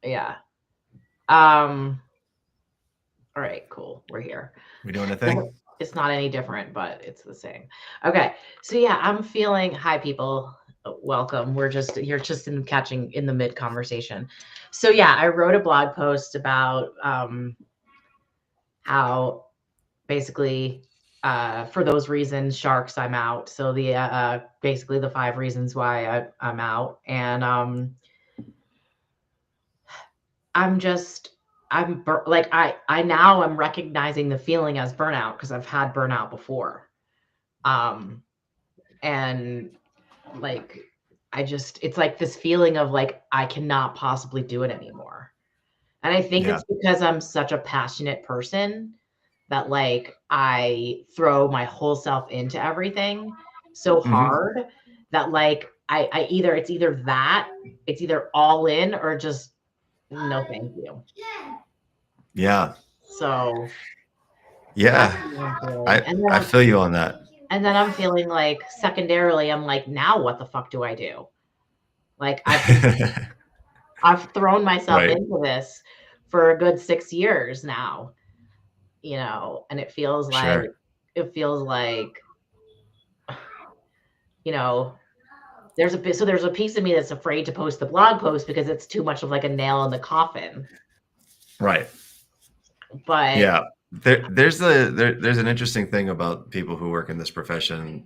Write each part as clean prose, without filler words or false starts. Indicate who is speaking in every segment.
Speaker 1: Yeah. All right, cool. We're here.
Speaker 2: We doing a thing?
Speaker 1: It's not any different, but it's the same. Okay. So yeah, I'm feeling hi people. Welcome. You're just in catching in the mid conversation. So yeah, I wrote a blog post about how basically for those reasons sharks I'm out. So the basically the 5 reasons why I'm out, and I'm just like I now I'm recognizing the feeling as burnout because I've had burnout before. Um and like it's like this feeling of like I cannot possibly do it anymore. And I think
Speaker 2: Yeah.
Speaker 1: it's because I'm such a passionate person that like I throw my whole self into everything so
Speaker 2: Hmm.
Speaker 1: hard that like I either it's either all in or just no thank you.
Speaker 2: Yeah.
Speaker 1: So that's
Speaker 2: Yeah.
Speaker 1: what I'm feeling.
Speaker 2: I I feel you on that.
Speaker 1: And then I'm feeling like secondarily, I'm like, now what the fuck do I do? Like I've thrown myself
Speaker 2: Right.
Speaker 1: into this for a good 6 years now, and
Speaker 2: Sure.
Speaker 1: it feels like, you know, there's a piece of me that's afraid to post the blog post because it's too much of like a nail in the coffin.
Speaker 2: Right.
Speaker 1: But
Speaker 2: Yeah. There's an interesting thing about people who work in this profession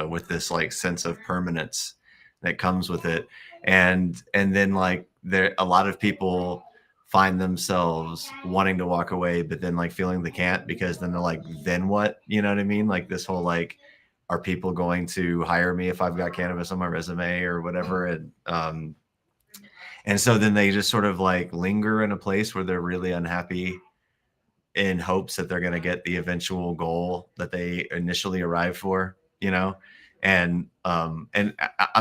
Speaker 2: with this like sense of permanence that comes with it, and then like there a lot of people find themselves wanting to walk away, but then like feeling they can't because then they're like, then what? You know what I mean? Like this whole like, are people going to hire me if I've got cannabis on my resume or whatever? And so then they just sort of like linger in a place where they're really unhappy in hopes that they're going to get the eventual goal that they initially arrived for, you know? I'm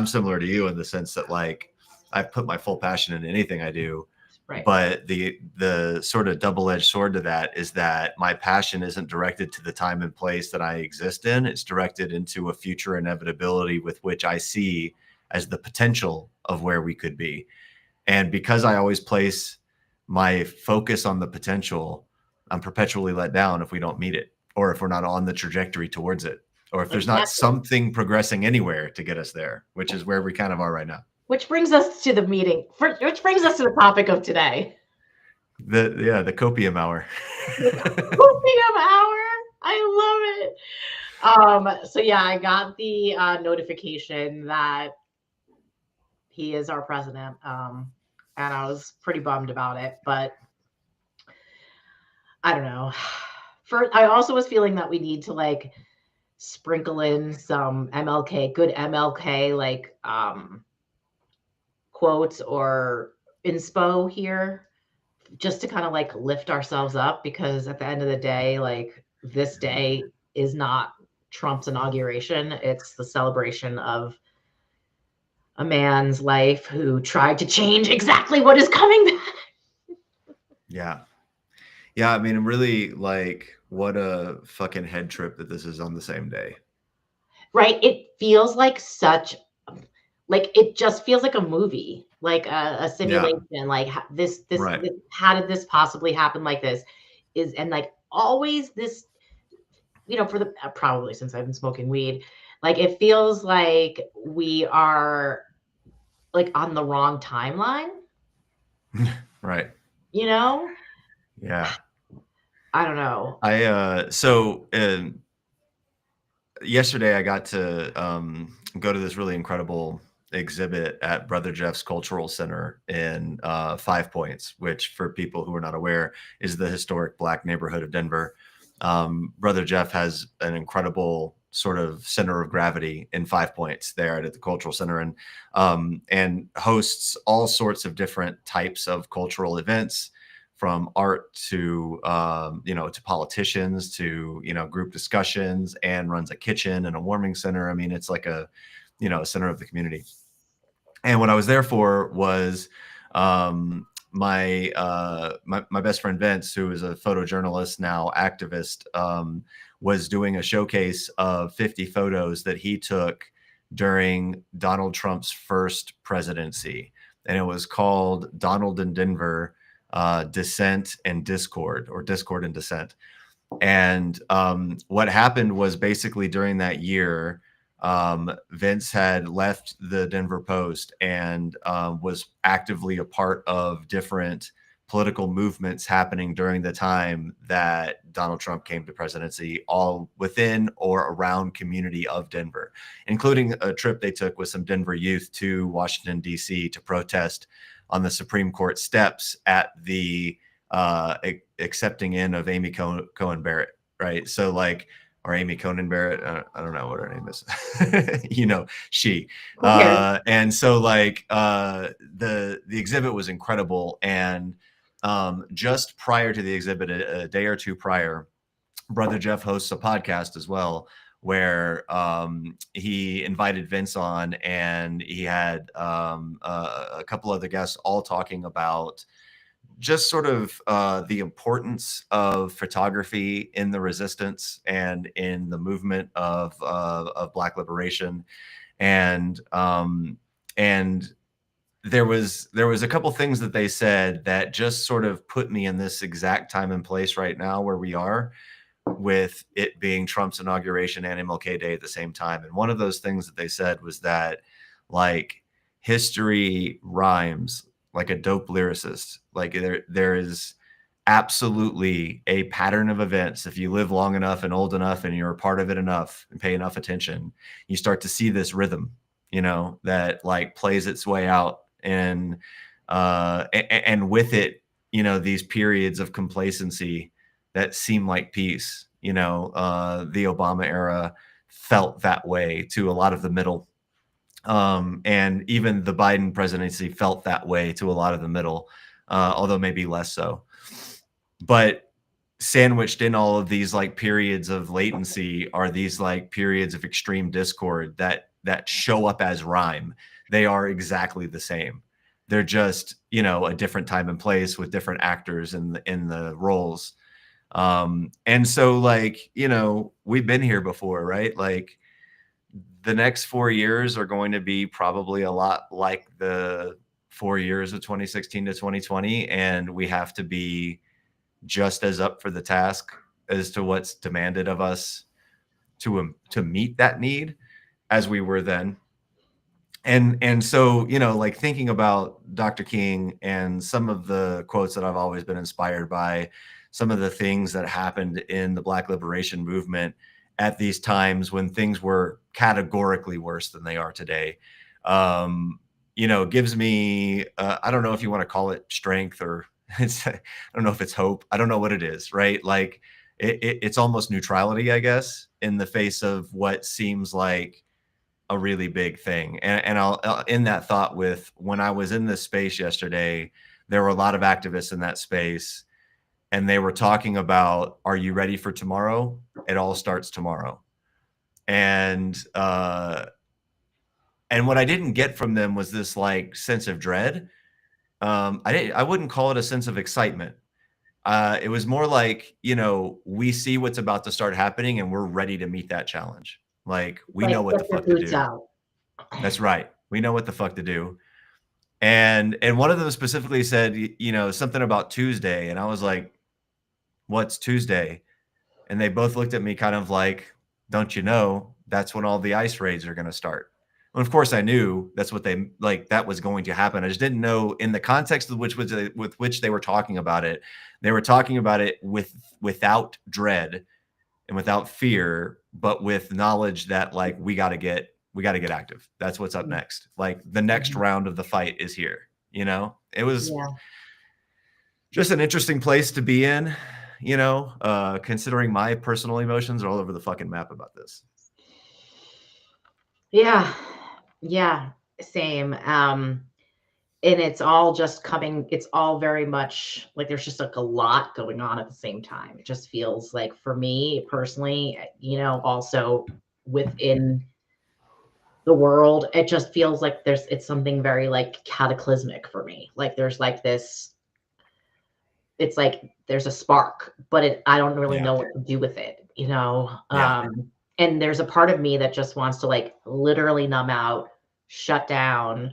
Speaker 2: similar to you in the sense that like I put my full passion in anything I do,
Speaker 1: right.
Speaker 2: but the sort of double-edged sword to that is that my passion isn't directed to the time and place that I exist in. It's directed into a future inevitability with which I see as the potential of where we could be. And because I always place my focus on the potential, I'm perpetually let down if we don't meet it, or if we're not on the trajectory towards it, or if there's not
Speaker 1: Exactly.
Speaker 2: something progressing anywhere to get us there, which is where we kind of are right now.
Speaker 1: Which brings us to the meeting. Which brings us to the topic of today.
Speaker 2: The copium hour.
Speaker 1: The copium hour. I love it. So yeah, I got the notification that he is our president. And I was pretty bummed about it, but I don't know. I also was feeling that we need to like sprinkle in some good MLK like quotes or inspo here just to kind of like lift ourselves up because at the end of the day, like this day is not Trump's inauguration. It's the celebration of a man's life who tried to change exactly what is coming back.
Speaker 2: Yeah. Yeah. I mean, really, like, what a fucking head trip that this is on the same day.
Speaker 1: Right? It feels like it just feels like a movie, like a
Speaker 2: Yeah.
Speaker 1: simulation. Like
Speaker 2: Right.
Speaker 1: how did this possibly happen like this? And like always this, for the probably since I've been smoking weed, like it feels like we are like on the wrong timeline,
Speaker 2: Right.
Speaker 1: you know?
Speaker 2: Yeah.
Speaker 1: I don't know.
Speaker 2: Yesterday I got to go to this really incredible exhibit at Brother Jeff's Cultural Center in 5 Points, which for people who are not aware is the historic Black neighborhood of Denver. Brother Jeff has an incredible sort of center of gravity in 5 Points there at the Cultural Center, and hosts all sorts of different types of cultural events, from art to to politicians to group discussions, and runs a kitchen and a warming center. I mean, it's like a center of the community. And what I was there for was my best friend Vince, who is a photojournalist now activist, was doing a showcase of 50 photos that he took during Donald Trump's first presidency. and it was called Donald in Denver, Dissent and Discord, or Discord and Dissent. And what happened was basically during that year, Vince had left the Denver Post and was actively a part of different political movements happening during the time that Donald Trump came to presidency, all within or around community of Denver, including a trip they took with some Denver youth to Washington, D.C. to protest on the Supreme Court steps at the accepting in of Amy Cohen Barrett, right? So like, or Amy Conan Barrett, I don't know what her name is, she. And so like the exhibit was incredible, and just prior to the exhibit, a day or two prior, Brother Jeff hosts a podcast as well, where he invited Vince on, and he had a couple other guests all talking about just sort of the importance of photography in the resistance and in the movement of Black liberation, and there was a couple things that they said that just sort of put me in this exact time and place right now where we are, with it being Trump's inauguration and MLK Day at the same time. And one of those things that they said was that, like, history rhymes like a dope lyricist. Like there is absolutely a pattern of events. If you live long enough and old enough and you're a part of it enough and pay enough attention, you start to see this rhythm, that like plays its way out. And with it, these periods of complacency that seem like peace. The Obama era felt that way to a lot of the middle. And even the Biden presidency felt that way to a lot of the middle, although maybe less so. But sandwiched in all of these like periods of latency are these like periods of extreme discord that show up as rhyme. They are exactly the same. They're just, a different time and place with different actors in the roles. And so like, we've been here before, right? Like, the next 4 years are going to be probably a lot like the 4 years of 2016 to 2020. And we have to be just as up for the task as to what's demanded of us to meet that need as we were then. And so, like thinking about Dr. King and some of the quotes that I've always been inspired by, some of the things that happened in the Black liberation movement at these times when things were categorically worse than they are today, gives me, I don't know if you want to call it strength or I don't know if it's hope. I don't know what it is, right? Like it's almost neutrality, I guess, in the face of what seems like a really big thing. And I'll end that thought with, when I was in this space yesterday, there were a lot of activists in that space, and they were talking about, are you ready for tomorrow? It all starts tomorrow. And what I didn't get from them was this like sense of dread. I wouldn't call it a sense of excitement. It was more like, we see what's about to start happening and we're ready to meet that challenge. Like, we know what the fuck to do.
Speaker 1: Out.
Speaker 2: That's right. We know what the fuck to do. And one of them specifically said, something about Tuesday. And I was like, what's Tuesday? And they both looked at me kind of like, don't you know, that's when all the ICE raids are going to start. And of course I knew that's what that was going to happen. I just didn't know in the context of with which they were talking about it. They were talking about it without dread and without fear, but with knowledge that like, we got to get active. That's what's up next. Like the next round of the fight is here. It was just an interesting place to be in. Considering my personal emotions are all over the fucking map about this.
Speaker 1: Yeah, same. And it's all just it's all very much like there's just like a lot going on at the same time. It just feels like, for me personally, also within the world, it just feels like it's something very like cataclysmic for me. Like there's like this, it's like there's a spark, but I don't really know what to do with it, and there's a part of me that just wants to like literally numb out, shut down,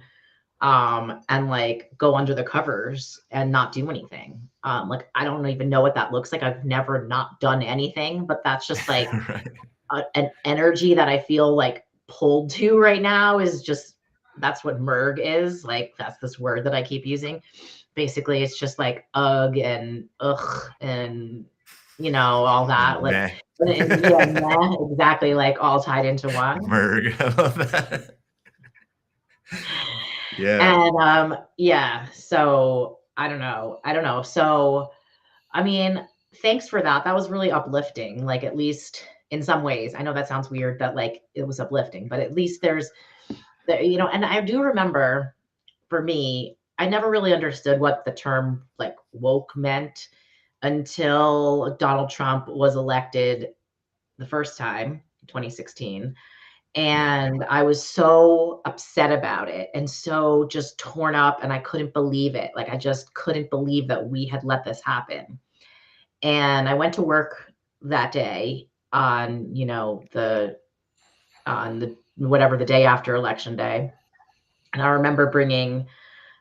Speaker 1: and like go under the covers and not do anything. Like I don't even know what that looks like. I've never not done anything, but that's just like
Speaker 2: Right.
Speaker 1: an energy that I feel like pulled to right now is just that's what merg is. Like that's this word that I keep using. Basically, it's just like ugh and ugh and all that.
Speaker 2: And
Speaker 1: Like
Speaker 2: meh.
Speaker 1: and yeah, meh, exactly, like all tied into one.
Speaker 2: Merg. I love that. Yeah.
Speaker 1: And yeah, so I don't know. I don't know. So I mean, thanks for that. That was really uplifting. Like at least in some ways. I know that sounds weird that like it was uplifting, but at least there's and I do remember for me, I never really understood what the term like woke meant until Donald Trump was elected the first time, 2016.
Speaker 2: Yeah.
Speaker 1: And I was so upset about it and so just torn up and I couldn't believe it. Like I just couldn't believe that we had let this happen. And I went to work that day on, the whatever the day after election day. And I remember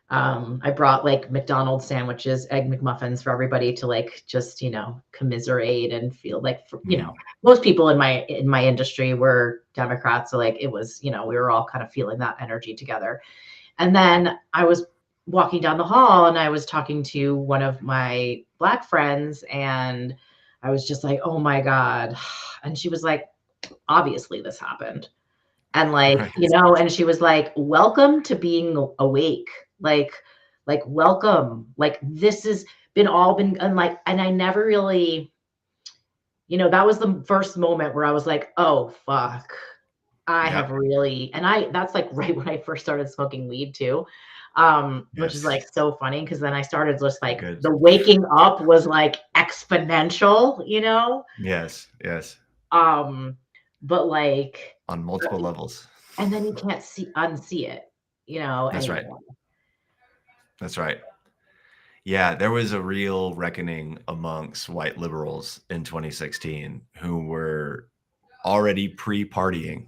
Speaker 1: I brought like McDonald's sandwiches, egg McMuffins for everybody to like just, commiserate and feel like,
Speaker 2: Mhm.
Speaker 1: most people in my industry were Democrats. So like it was, we were all kind of feeling that energy together. And then I was walking down the hall and I was talking to one of my Black friends and I was just like, oh my God. And she was like, obviously this happened. And like,
Speaker 2: Right.
Speaker 1: and she was like, welcome to being awake. Like, welcome. Like this has been and like, and I never really, that was the first moment where I was like, oh fuck. I have
Speaker 2: Yep.
Speaker 1: really, and that's like right when I first started smoking weed too. Which is
Speaker 2: Yes.
Speaker 1: like so funny because then I started just like
Speaker 2: Good.
Speaker 1: the waking up was like exponential.
Speaker 2: Yes. Yes.
Speaker 1: Um, but like,
Speaker 2: On multiple levels.
Speaker 1: and then you can't unsee it,
Speaker 2: That's right.
Speaker 1: anymore.
Speaker 2: That's right. Yeah, there was a real reckoning amongst white liberals in 2016 who were already pre-partying,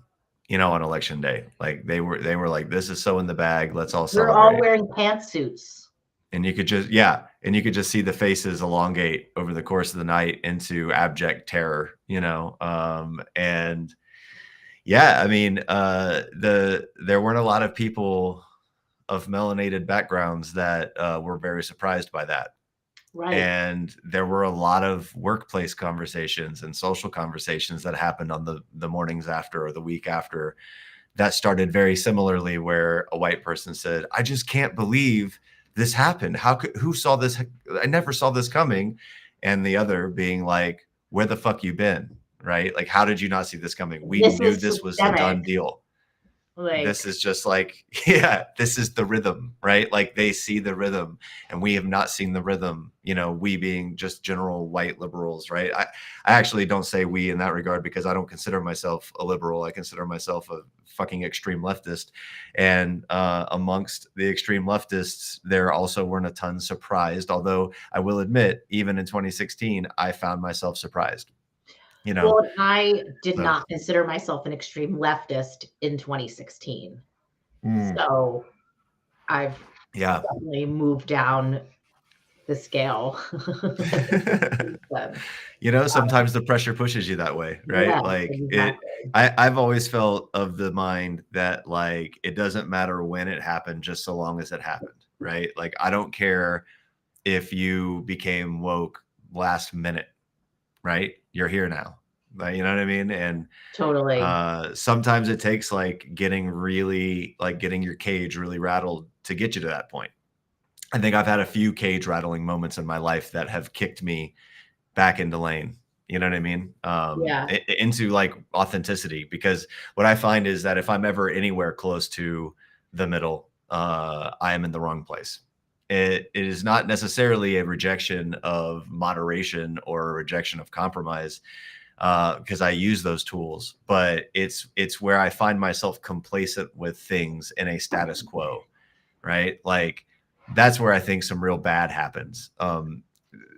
Speaker 2: on election day. Like they were like, this is so in the bag, let's all
Speaker 1: We're all
Speaker 2: celebrate.
Speaker 1: wearing pantsuits.
Speaker 2: And you could just see the faces elongate over the course of the night into abject terror. And yeah, I mean, there weren't a lot of people of melanated backgrounds that were very surprised by that.
Speaker 1: Right.
Speaker 2: And there were a lot of workplace conversations and social conversations that happened on the mornings after or the week after that started very similarly, where a white person said, I just can't believe this happened. Who saw this? I never saw this coming. And the other being like, where the fuck you been? Right? Like, how did you not see this coming? We
Speaker 1: This
Speaker 2: knew
Speaker 1: is
Speaker 2: this was a
Speaker 1: systemic.
Speaker 2: done deal.
Speaker 1: Like,
Speaker 2: This is just like, yeah, this is the rhythm, right? Like they see the rhythm and we have not seen the rhythm, we being just general white liberals, right? I actually don't say we in that regard because I don't consider myself a liberal. I consider myself a fucking extreme leftist. And amongst the extreme leftists, there also weren't a ton surprised. Although I will admit, even in 2016, I found myself surprised,
Speaker 1: well, I did
Speaker 2: so.
Speaker 1: not consider myself an extreme leftist in 2016.
Speaker 2: Mm.
Speaker 1: So I've
Speaker 2: Yeah.
Speaker 1: definitely moved down the scale.
Speaker 2: Sometimes the pressure pushes you that way, right?
Speaker 1: Yes,
Speaker 2: Like
Speaker 1: exactly.
Speaker 2: I've always felt of the mind that like it doesn't matter when it happened, just so long as it happened, right? Like I don't care if you became woke last minute, right? You're here now. Like, you know what I mean? And
Speaker 1: Totally.
Speaker 2: sometimes it takes like getting your cage really rattled to get you to that point. I think I've had a few cage rattling moments in my life that have kicked me back into lane. You know what I mean?
Speaker 1: Yeah.
Speaker 2: Into like authenticity, because what I find is that if I'm ever anywhere close to the middle, I am in the wrong place. It is not necessarily a rejection of moderation or a rejection of compromise, because I use those tools, but it's where I find myself complacent with things in a status quo, right? Like that's where I think some real bad happens.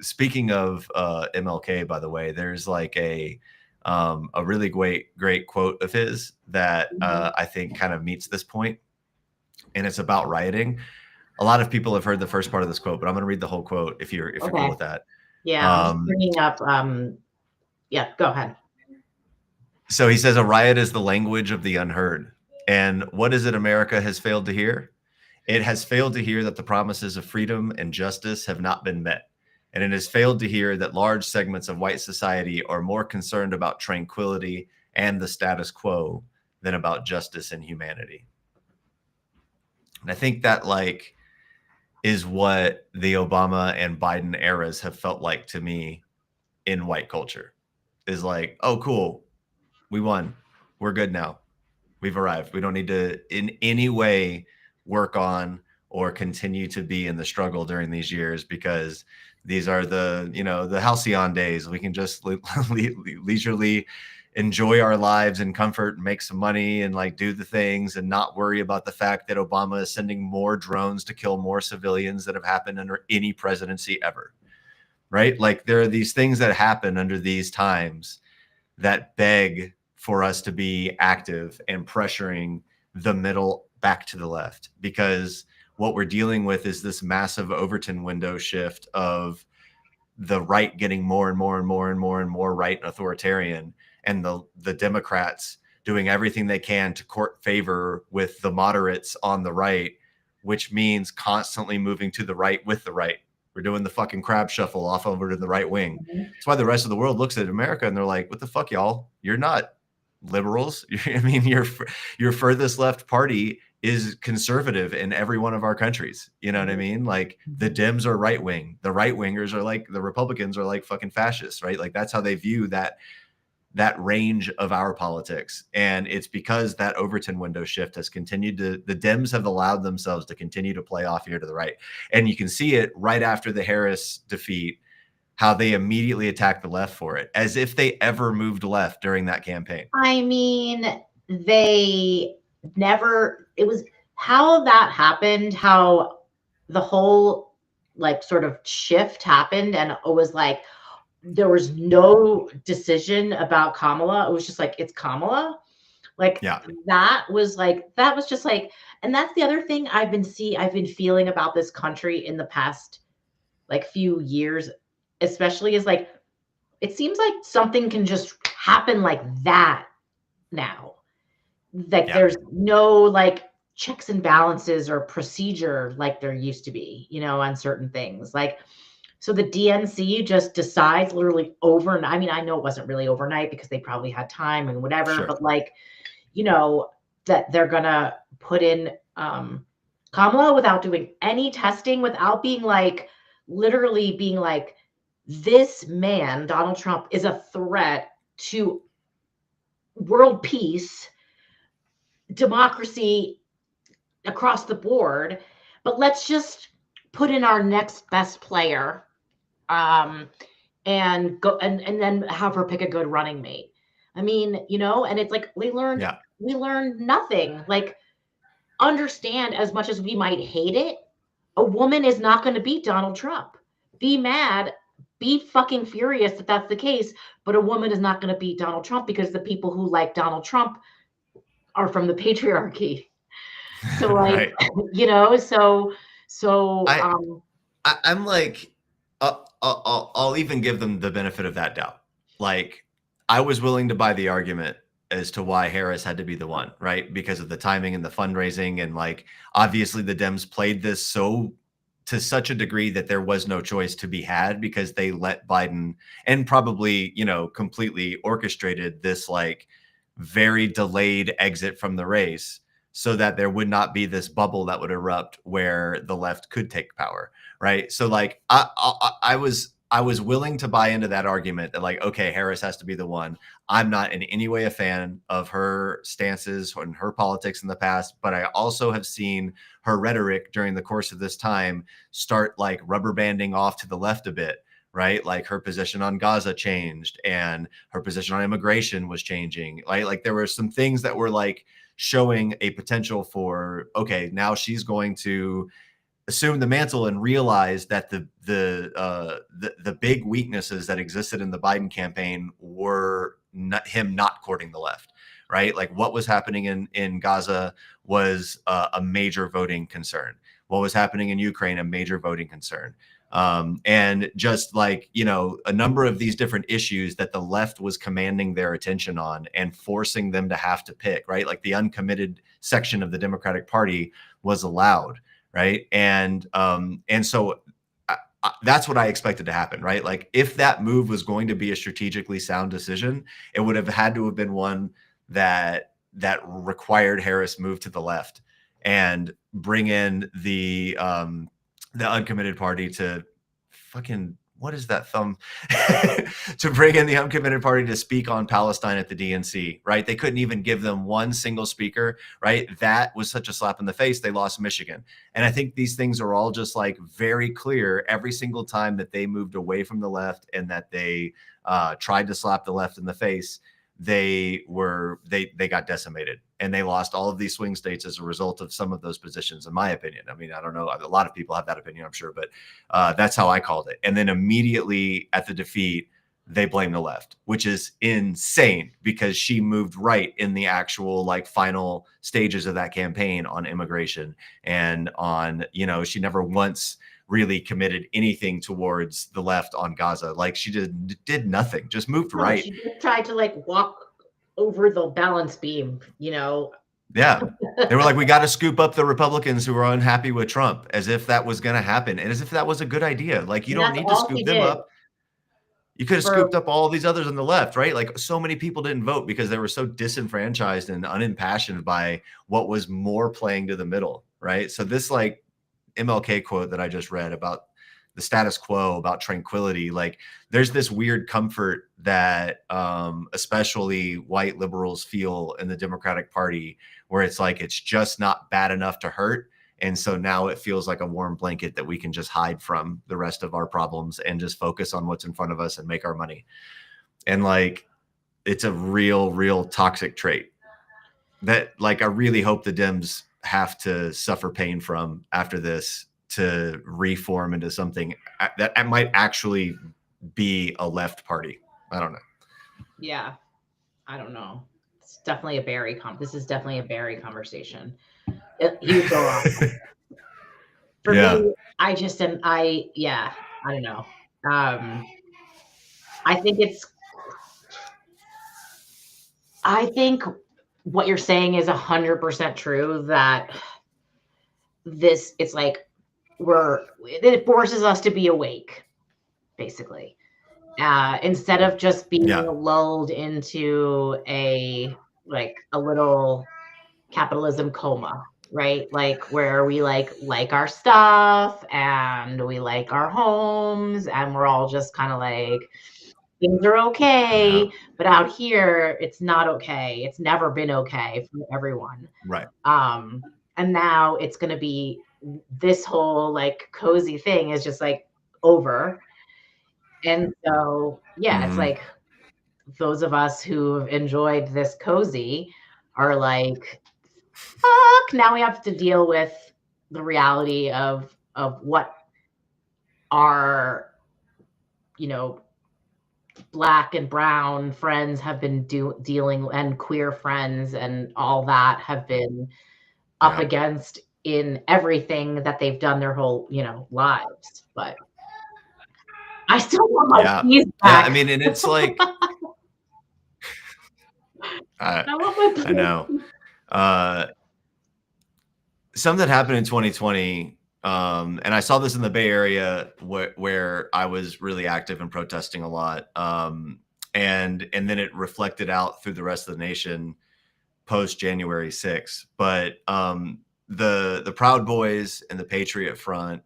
Speaker 2: Speaking of MLK, by the way, there's like a really great quote of his that
Speaker 1: Mhm.
Speaker 2: I think kind of meets this point. and it's about rioting. A lot of people have heard the first part of this quote, but I'm going to read the whole quote if you're cool
Speaker 1: Okay.
Speaker 2: with that.
Speaker 1: Yeah, I'm just bringing up. Yeah, go ahead.
Speaker 2: So he says, a riot is the language of the unheard. And what is it America has failed to hear? It has failed to hear that the promises of freedom and justice have not been met. And it has failed to hear that large segments of white society are more concerned about tranquility and the status quo than about justice and humanity. And I think that like is what the Obama and Biden eras have felt like to me in white culture. Is like, oh, cool. We won. We're good now. We've arrived. We don't need to in any way work on or continue to be in the struggle during these years, because these are the, the halcyon days. We can just leisurely enjoy our lives in comfort and make some money and like do the things and not worry about the fact that Obama is sending more drones to kill more civilians that have happened under any presidency ever. Right? Like there are these things that happen under these times that beg for us to be active and pressuring the middle back to the left, because what we're dealing with is this massive Overton window shift of the right getting more and more and more and more and more right and authoritarian, and the Democrats doing everything they can to court favor with the moderates on the right, which means constantly moving to the right with the right. We're doing the fucking crab shuffle off over to the right wing. That's why the rest of the world looks at America and they're like, what the fuck, y'all? You're not liberals. I mean, your furthest left party is conservative in every one of our countries. You know what I mean? Like the Dems are right wing. The right wingers are like, the Republicans are like fucking fascists, right? Like that's how they view that range of our politics. And it's because that Overton window shift has continued to, the Dems have allowed themselves to continue to play off here to the right. And you can see it right after the Harris defeat, how they immediately attacked the left for it, as if they ever moved left during that campaign.
Speaker 1: I mean, they never, it was how that happened, how the whole like sort of shift happened. And it was like, there was no decision about Kamala. It was just like, it's Kamala. Like
Speaker 2: Yeah.
Speaker 1: that was just like, and that's the other thing I've been feeling about this country in the past like few years, especially, is like, it seems like something can just happen like that now. Like there's no like checks and balances or procedure like there used to be, on certain things. Like, so the DNC just decides literally overnight. I mean, I know it wasn't really overnight because they probably had time and whatever,
Speaker 2: Sure.
Speaker 1: but like, that they're gonna put in Kamala without doing any testing, without being like, literally being like, this man, Donald Trump, is a threat to world peace, democracy across the board. But let's just put in our next best player, and go and then have her pick a good running mate. I mean, and it's like we learned nothing. Like, understand, as much as we might hate it, a woman is not going to beat Donald Trump. Be mad, be fucking furious that that's the case, but a woman is not going to beat Donald Trump, because the people who like Donald Trump are from the patriarchy. So like, right.
Speaker 2: I'm like, I'll even give them the benefit of that doubt. Like, I was willing to buy the argument as to why Harris had to be the one, right? Because of the timing and the fundraising, and like, obviously the Dems played this to such a degree that there was no choice to be had, because they let Biden, and probably, completely orchestrated this like very delayed exit from the race, so that there would not be this bubble that would erupt where the left could take power, right? So like I was willing to buy into that argument that like, okay, Harris has to be the one. I'm not in any way a fan of her stances and her politics in the past, but I also have seen her rhetoric during the course of this time start like rubber banding off to the left a bit, right? Like her position on Gaza changed, and her position on immigration was changing. Like there were some things that were like showing a potential for, okay, now she's going to assume the mantle and realize that the big weaknesses that existed in the Biden campaign were him not courting the left, right? Like what was happening in Gaza was a major voting concern. What was happening in Ukraine, a major voting concern. And just like, you know, a number of these different issues that the left was commanding their attention on and forcing them to have to pick, right? Like the uncommitted section of the Democratic Party was allowed, right? And so that's what I expected to happen, right? Like if that move was going to be a strategically sound decision, it would have had to have been one that required Harris move to the left and bring in the uncommitted party to fucking, what is that thumb? To bring in the uncommitted party to speak on Palestine at the DNC, right? They couldn't even give them one single speaker, right? That was such a slap in the face. They lost Michigan. And I think these things are all just like very clear every single time that they moved away from the left and that they tried to slap the left in the face. They got decimated and they lost all of these swing states as a result of some of those positions, in my opinion. I mean, I don't know. A lot of people have that opinion, I'm sure, but that's how I called it. And then immediately at the defeat, they blame the left, which is insane because she moved right in the actual like final stages of that campaign on immigration and on, you know, she never once really committed anything towards the left on Gaza. Like she did nothing, just moved right.
Speaker 1: She just tried to like walk over the balance beam, you know?
Speaker 2: Yeah. They were like, we got to scoop up the Republicans who are unhappy with Trump, as if that was going to happen and as if that was a good idea. Like you don't need to scoop them up. You could have scooped up all these others on the left, right? Like so many people didn't vote because they were so disenfranchised and unimpassioned by what was more playing to the middle, right? So this like MLK quote that I just read about the status quo, about tranquility, like there's this weird comfort that especially white liberals feel in the Democratic Party where it's like it's just not bad enough to hurt. And so now it feels like a warm blanket that we can just hide from the rest of our problems and just focus on what's in front of us and make our money. And like, it's a real toxic trait that like, I really hope the Dems have to suffer pain from after this to reform into something that might actually be a left party. I don't know.
Speaker 1: Yeah. I don't know. It's definitely a Barry this is definitely a Barry conversation. He would go off. For me, I just am, I don't know. I think what you're saying is 100% true, that it's like it forces us to be awake, basically. Instead of just being lulled into a little capitalism coma, right? Like where we like our stuff and we like our homes and we're all just kind of like, things are okay, but out here it's not okay. It's never been okay for everyone.
Speaker 2: Right.
Speaker 1: And now it's going to be this whole like cozy thing is just like over. And so, it's like those of us who have enjoyed this cozy are like, fuck, now we have to deal with the reality of what our, you know, Black and brown friends have been dealing, and queer friends and all that have been up against in everything that they've done their whole, you know, lives. But I still want my keys back.
Speaker 2: Yeah, I mean, and it's like I know. Something happened in 2020, and I saw this in the Bay Area where I was really active and protesting a lot, and then it reflected out through the rest of the nation post January 6th. But the Proud Boys and the Patriot Front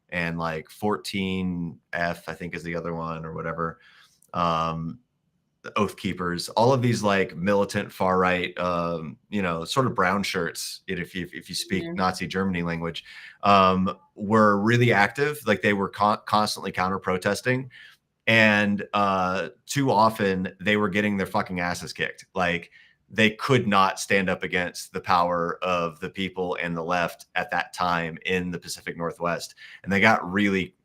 Speaker 2: and like 14F, I think is the other one or whatever. The Oath Keepers, all of these like militant far right, you know, sort of brown shirts, if you speak Nazi Germany language, were really active. Like they were constantly counter protesting, and too often they were getting their fucking asses kicked. Like they could not stand up against the power of the people and the left at that time in the Pacific Northwest, and they got really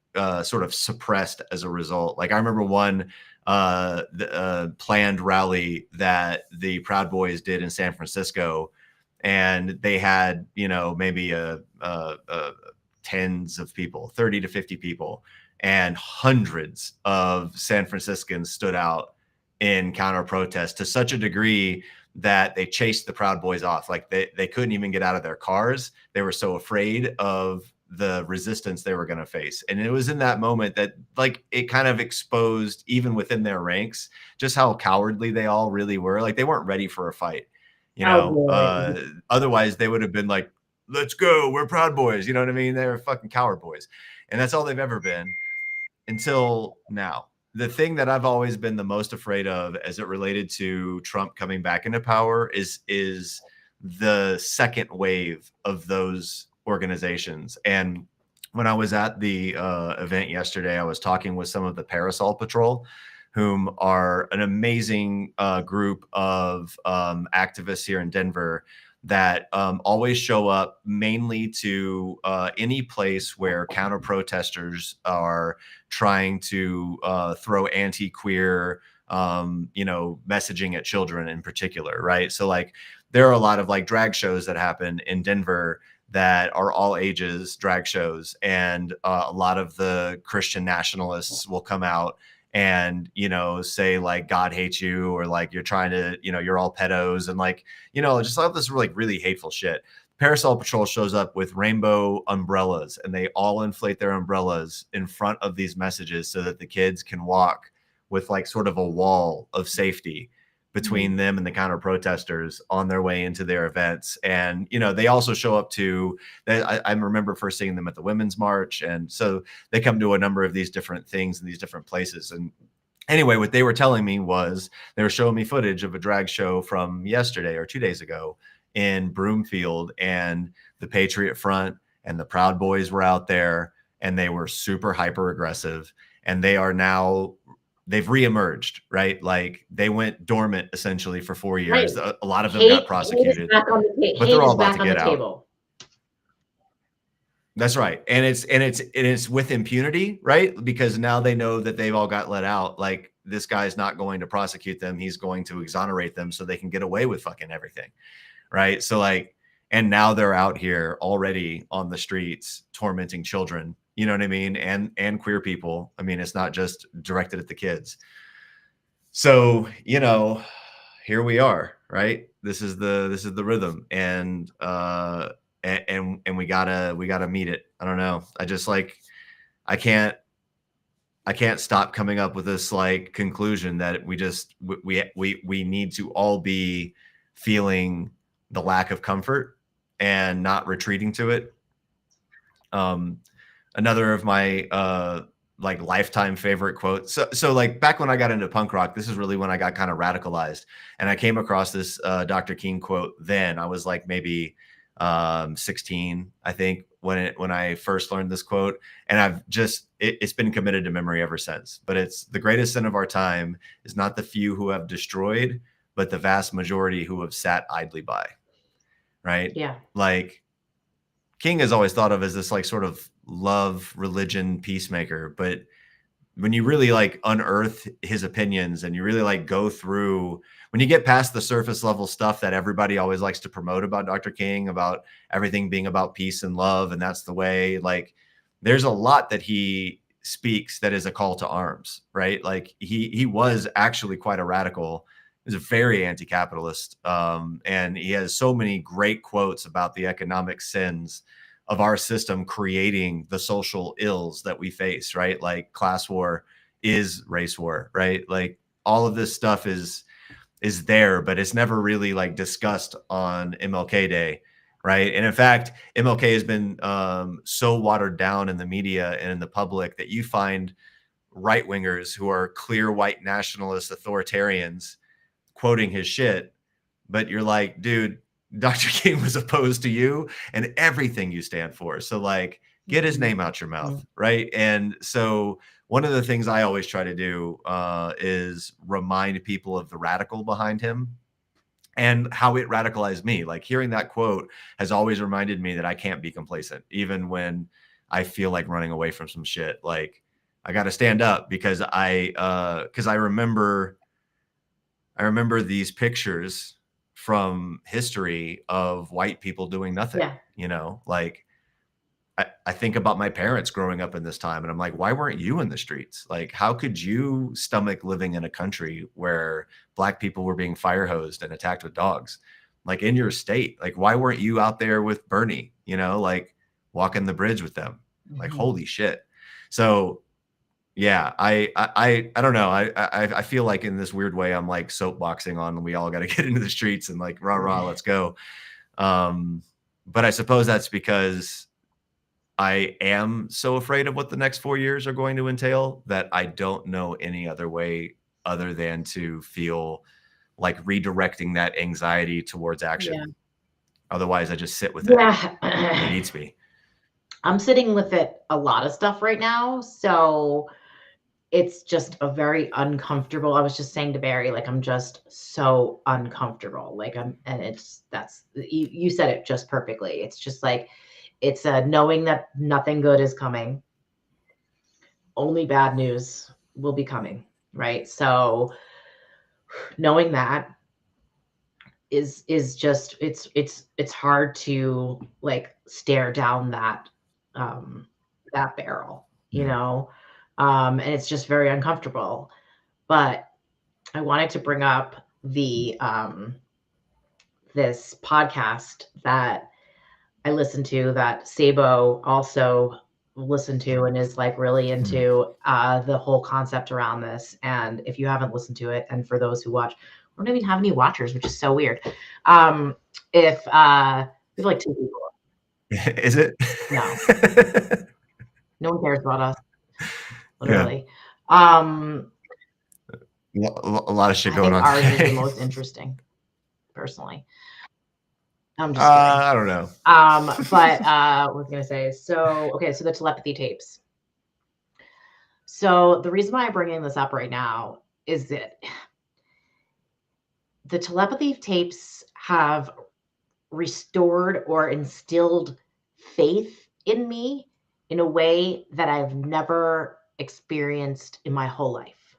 Speaker 2: sort of suppressed as a result. Like I remember one planned rally that the Proud Boys did in San Francisco, and they had, you know, maybe tens of people, 30 to 50 people, and hundreds of San Franciscans stood out in counter protest to such a degree that they chased the Proud Boys off. Like they couldn't even get out of their cars. They were so afraid of the resistance they were going to face. And it was in that moment that like it kind of exposed, even within their ranks, just how cowardly they all really were. Like they weren't ready for a fight, you know. Otherwise they would have been like, let's go, we're Proud Boys, you know what I mean? They're fucking coward boys. And that's all they've ever been until now. The thing that I've always been the most afraid of as it related to Trump coming back into power is the second wave of those organizations. And when I was at the event yesterday, I was talking with some of the Parasol Patrol, whom are an amazing group of activists here in Denver that always show up mainly to any place where counter protesters are trying to throw anti-queer, you know, messaging at children in particular, right? So like there are a lot of like drag shows that happen in Denver that are all ages drag shows, and a lot of the Christian nationalists will come out and, you know, say like God hates you, or like you're trying to, you know, you're all pedos, and like, you know, just all this like really hateful shit. Parasol Patrol shows up with rainbow umbrellas, and they all inflate their umbrellas in front of these messages so that the kids can walk with like sort of a wall of safety between them and the counter protesters on their way into their events. And, you know, they also show up to, I remember first seeing them at the Women's March. And so they come to a number of these different things in these different places. And anyway, what they were telling me was they were showing me footage of a drag show from yesterday or 2 days ago in Broomfield, and the Patriot Front and the Proud Boys were out there, and they were super hyper aggressive. And they are now, they've reemerged, right? Like they went dormant essentially for 4 years. Right. A lot of them got prosecuted, but they're all about to get out. That's right. And it's with impunity, right? Because now they know that they've all got let out. Like this guy's not going to prosecute them. He's going to exonerate them so they can get away with fucking everything. Right. So like, and now they're out here already on the streets tormenting children. You know what I mean? And queer people. I mean, it's not just directed at the kids. So, you know, here we are, right? This is the rhythm, and we gotta meet it. I don't know. I just like, I can't stop coming up with this like conclusion that we need to all be feeling the lack of comfort and not retreating to it. Another of my like lifetime favorite quotes. So like back when I got into punk rock, this is really when I got kind of radicalized, and I came across this Dr. King quote. Then I was like maybe 16, I think, when I first learned this quote, and I've just it's been committed to memory ever since. But it's, the greatest sin of our time is not the few who have destroyed, but the vast majority who have sat idly by. Right?
Speaker 1: Yeah.
Speaker 2: Like King is always thought of as this like sort of love, religion, peacemaker. But when you really like unearth his opinions, and you really like go through, when you get past the surface level stuff that everybody always likes to promote about Dr. King, about everything being about peace and love, and that's the way, like there's a lot that he speaks that is a call to arms, right? Like he was actually quite a radical. He was a very anti-capitalist, and he has so many great quotes about the economic sins of our system creating the social ills that we face, right? Like class war is race war, right? Like all of this stuff is there, but it's never really like discussed on MLK Day, right? And in fact, MLK has been so watered down in the media and in the public that you find right-wingers who are clear white nationalist authoritarians quoting his shit, but you're like, dude, Dr. King was opposed to you and everything you stand for. So like, get his name out your mouth, right? And so one of the things I always try to do is remind people of the radical behind him and how it radicalized me. Like hearing that quote has always reminded me that I can't be complacent, even when I feel like running away from some shit. Like I got to stand up because I remember these pictures from history of white people doing nothing,
Speaker 1: Yeah.
Speaker 2: you know, like I think about my parents growing up in this time and I'm like, why weren't you in the streets? Like, how could you stomach living in a country where Black people were being fire hosed and attacked with dogs? Like in your state, like, why weren't you out there with Bernie, you know, like walking the bridge with them? Like, holy shit. So yeah, I don't know. I feel like in this weird way, I'm like soapboxing on, we all got to get into the streets and like, rah, rah, let's go. But I suppose that's because I am so afraid of what the next 4 years are going to entail that I don't know any other way other than to feel like redirecting that anxiety towards action.
Speaker 1: Yeah.
Speaker 2: Otherwise, I just sit with it.
Speaker 1: Yeah.
Speaker 2: It eats me.
Speaker 1: I'm sitting with it a lot of stuff right now. So it's just a very uncomfortable. I was just saying to Barry, like, I'm just so uncomfortable. Like, you said it just perfectly. It's just like, it's a knowing that nothing good is coming. Only bad news will be coming, right? So knowing that is just, it's hard to like stare down that barrel, you know? And it's just very uncomfortable. But I wanted to bring up the this podcast that I listened to that Sabo also listened to and is like really into the whole concept around this. And if you haven't listened to it, and for those who watch, we don't even have any watchers, which is so weird. If we have like 2 people.
Speaker 2: Is it?
Speaker 1: No. No one cares about us. Literally.
Speaker 2: A lot of shit going on.
Speaker 1: I think ours is the most interesting, personally. I'm just kidding.
Speaker 2: I don't know.
Speaker 1: But what was I gonna say? So the telepathy tapes. So the reason why I'm bringing this up right now is that the telepathy tapes have restored or instilled faith in me in a way that I've never experienced in my whole life.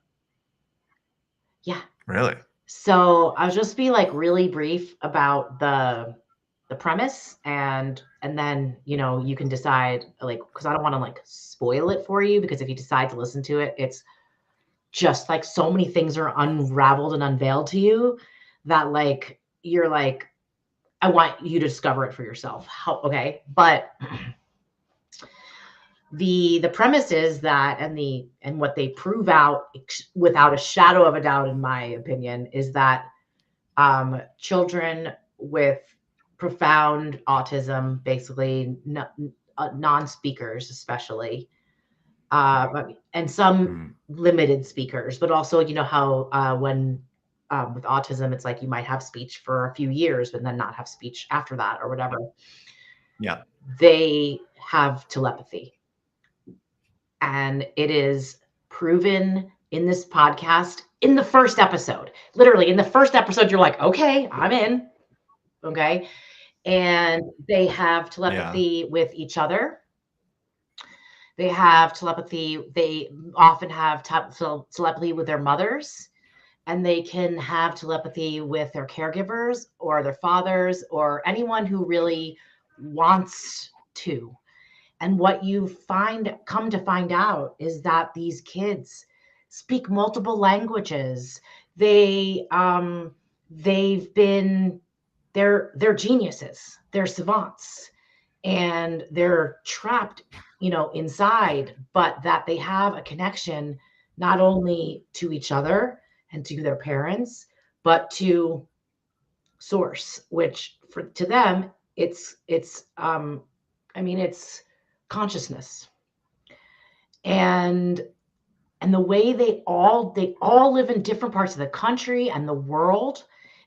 Speaker 1: Yeah.
Speaker 2: Really?
Speaker 1: So I'll just be like really brief about the premise, and then, you know, you can decide, like, because I don't want to like spoil it for you, because if you decide to listen to it, it's just like so many things are unraveled and unveiled to you that like you're like, I want you to discover it for yourself. But the premise is that, and what they prove out without a shadow of a doubt, in my opinion, is that children with profound autism, basically non-speakers, especially, and some limited speakers, but also, you know how when with autism, it's like you might have speech for a few years, but then not have speech after that or whatever.
Speaker 2: Yeah.
Speaker 1: They have telepathy. And it is proven in this podcast in the first episode. Literally, in the first episode, you're like, okay, I'm in. Okay. And they have telepathy with each other. They have telepathy. They often have telepathy with their mothers. And they can have telepathy with their caregivers or their fathers or anyone who really wants to. And what you come to find out is that these kids speak multiple languages. They're geniuses. They're savants, and they're trapped, you know, inside, but that they have a connection not only to each other and to their parents, but to source, which to them, it's consciousness. And the way they all live in different parts of the country and the world,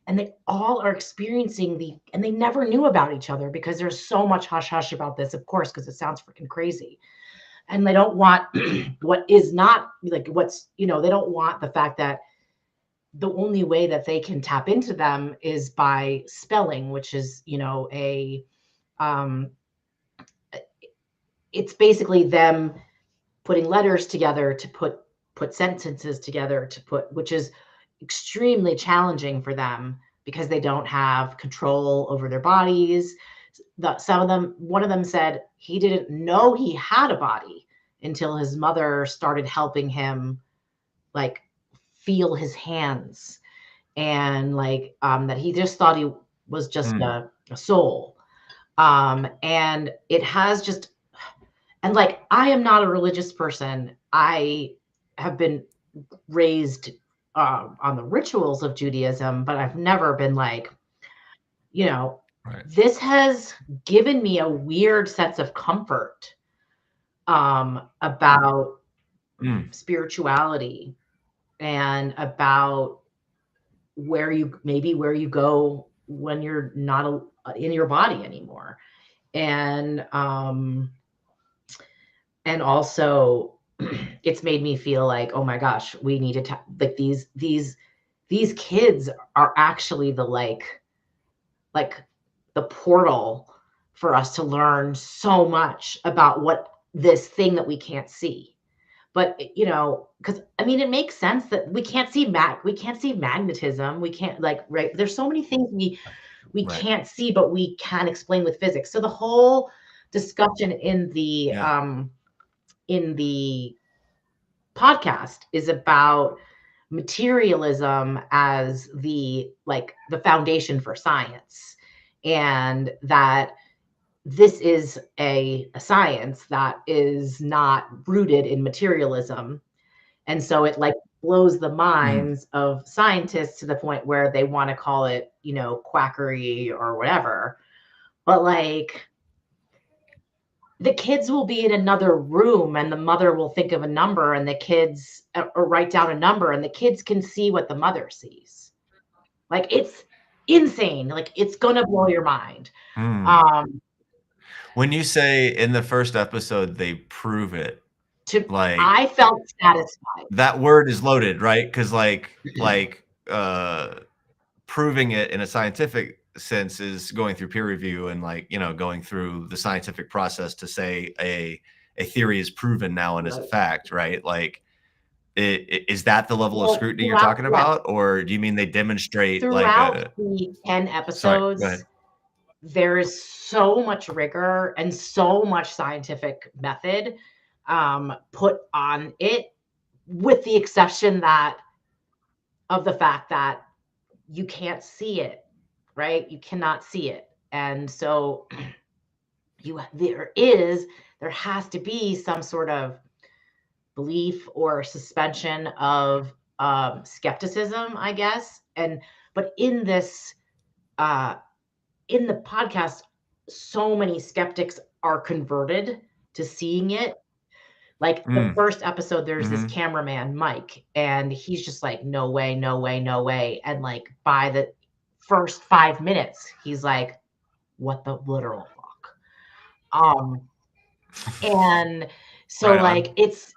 Speaker 1: and they all are experiencing and they never knew about each other, because there's so much hush hush about this, of course, because it sounds freaking crazy. And they don't want what is not like what's, you know, they don't want the fact that the only way that they can tap into them is by spelling, which is, you know, it's basically them putting letters together to put sentences together which is extremely challenging for them because they don't have control over their bodies. One of them said he didn't know he had a body until his mother started helping him like feel his hands, and that he just thought he was just a soul. And it has just, and like, I am not a religious person. I have been raised on the rituals of Judaism, but I've never been like, this has given me a weird sense of comfort about spirituality and about where you go when you're not in your body anymore. And also it's made me feel like, oh my gosh, we need to like these kids are actually the like the portal for us to learn so much about what this thing that we can't see. But because I mean, it makes sense that we can't see magnetism. We can't right. There's so many things we can't see, but we can explain with physics. So the whole discussion in the podcast is about materialism as the foundation for science, and that this is a science that is not rooted in materialism. And so it blows the minds of scientists to the point where they want to call it, quackery or whatever. But the kids will be in another room and the mother will think of a number, and the kids or write down a number, and the kids can see what the mother sees. It's insane. It's going to blow your mind.
Speaker 2: When you say in the first episode, they prove it,
Speaker 1: I felt satisfied.
Speaker 2: That word is loaded, right? Because proving it in a scientific sense is going through peer review and going through the scientific process to say a theory is proven now and is a fact, right? Is that the level of scrutiny you're talking about, or do you mean they demonstrate
Speaker 1: throughout the 10 episodes?
Speaker 2: Sorry,
Speaker 1: there is so much rigor and so much scientific method put on it, with the exception of the fact that you can't see it, right? You cannot see it. And so there has to be some sort of belief or suspension of skepticism, I guess. But in this, in the podcast, so many skeptics are converted to seeing it. The first episode, there's this cameraman, Mike, and he's just like, no way, no way, no way. And by the first 5 minutes, he's like, what the literal fuck? And so it's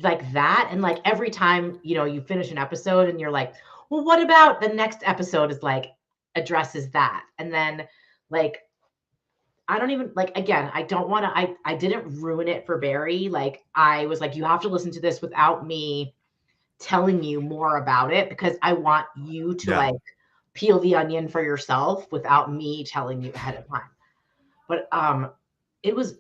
Speaker 1: like that. And every time, you finish an episode and you're like, well, what about the next episode is addresses that. And then I don't even again, I don't want to, I didn't ruin it for Barry. I was like, you have to listen to this without me telling you more about it, because I want you to peel the onion for yourself without me telling you ahead of time. But there was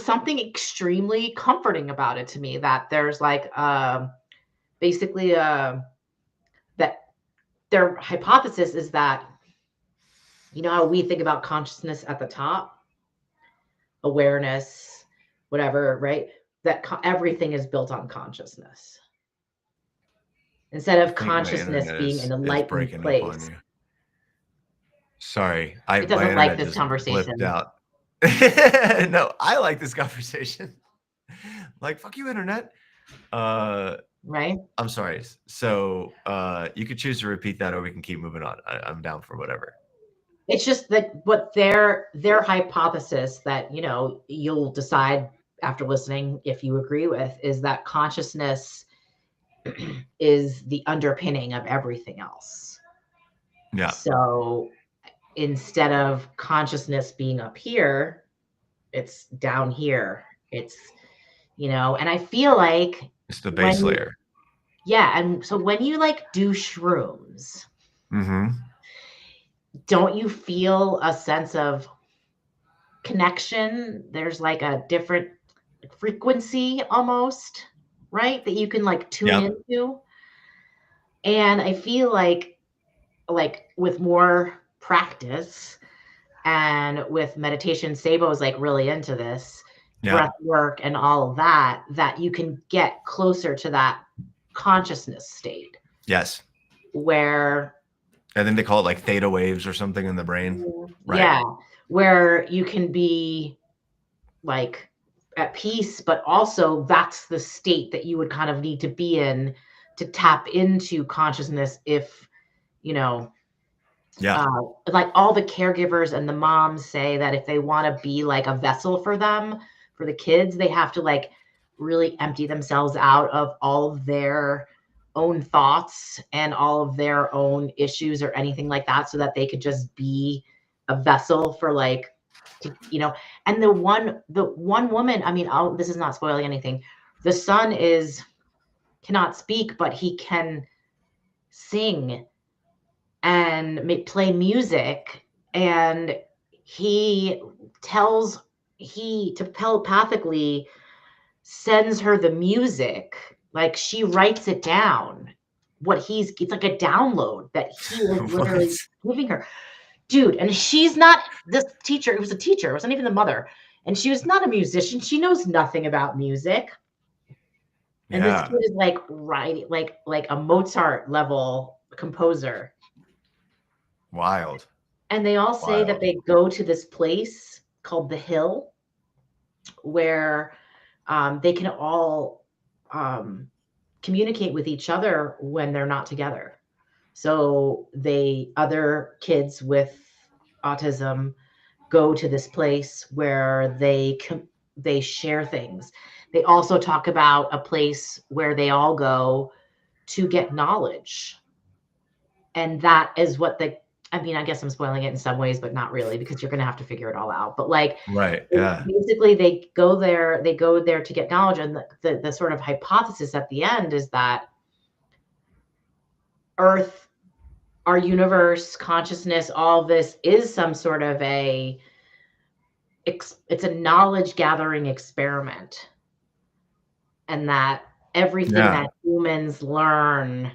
Speaker 1: something extremely comforting about it to me, that there's basically that their hypothesis is that, how we think about consciousness at the top, awareness, whatever, right? That everything is built on consciousness. Instead of consciousness being an enlightened place.
Speaker 2: Sorry,
Speaker 1: it doesn't like this conversation.
Speaker 2: Out. No, I like this conversation. Fuck you, internet.
Speaker 1: Right.
Speaker 2: I'm sorry. So you could choose to repeat that, or we can keep moving on. I'm down for whatever.
Speaker 1: It's just that what their hypothesis that, you'll decide after listening if you agree with, is that consciousness is the underpinning of everything else.
Speaker 2: Yeah.
Speaker 1: So instead of consciousness being up here, it's down here. It's, and I feel like
Speaker 2: It's the base
Speaker 1: when,
Speaker 2: layer.
Speaker 1: yeah. And so when you like do shrooms,
Speaker 2: Mm-hmm.
Speaker 1: don't you feel a sense of connection? There's like a different frequency almost, right? That you can like tune
Speaker 2: Yep.
Speaker 1: into. And I feel like with more practice and with meditation, Sabo is like really into this breath
Speaker 2: Yep.
Speaker 1: work and all of that, that you can get closer to that consciousness state
Speaker 2: Yes.
Speaker 1: where,
Speaker 2: I think they call it like theta waves or something in the brain. Right.
Speaker 1: yeah, where you can be like at peace, but also that's the state that you would kind of need to be in to tap into consciousness if, you know,
Speaker 2: Yeah.
Speaker 1: like all the caregivers and the moms say that if they want to be like a vessel for them, for the kids, they have to like really empty themselves out of all of their own thoughts and all of their own issues or anything like that so that they could just be a vessel for like and the one woman, I mean, this is not spoiling anything. The son cannot speak, but he can sing and play music, and he tells he telepathically sends her the music, like she writes it down, it's like a download that he was
Speaker 2: What?
Speaker 1: literally giving her, dude. And she's not this teacher, it was a teacher, it wasn't even the mother, and she was not a musician, she knows nothing about music. And this
Speaker 2: Yeah.
Speaker 1: kid is like writing like a Mozart level composer.
Speaker 2: Wild.
Speaker 1: And they all say that
Speaker 2: Wild.
Speaker 1: they go to this place called the Hill where they can all um, communicate with each other when they're not together. So other kids with autism go to this place where they share things. They also talk about a place where they all go to get knowledge, and that is what I mean, I guess I'm spoiling it in some ways, but not really, because you're going to have to figure it all out. But like,
Speaker 2: Right. Yeah.
Speaker 1: basically they go there to get knowledge. And the sort of hypothesis at the end is that Earth, our universe, consciousness, all of this is some sort of it's a knowledge gathering experiment. And that everything
Speaker 2: Yeah.
Speaker 1: that humans learn,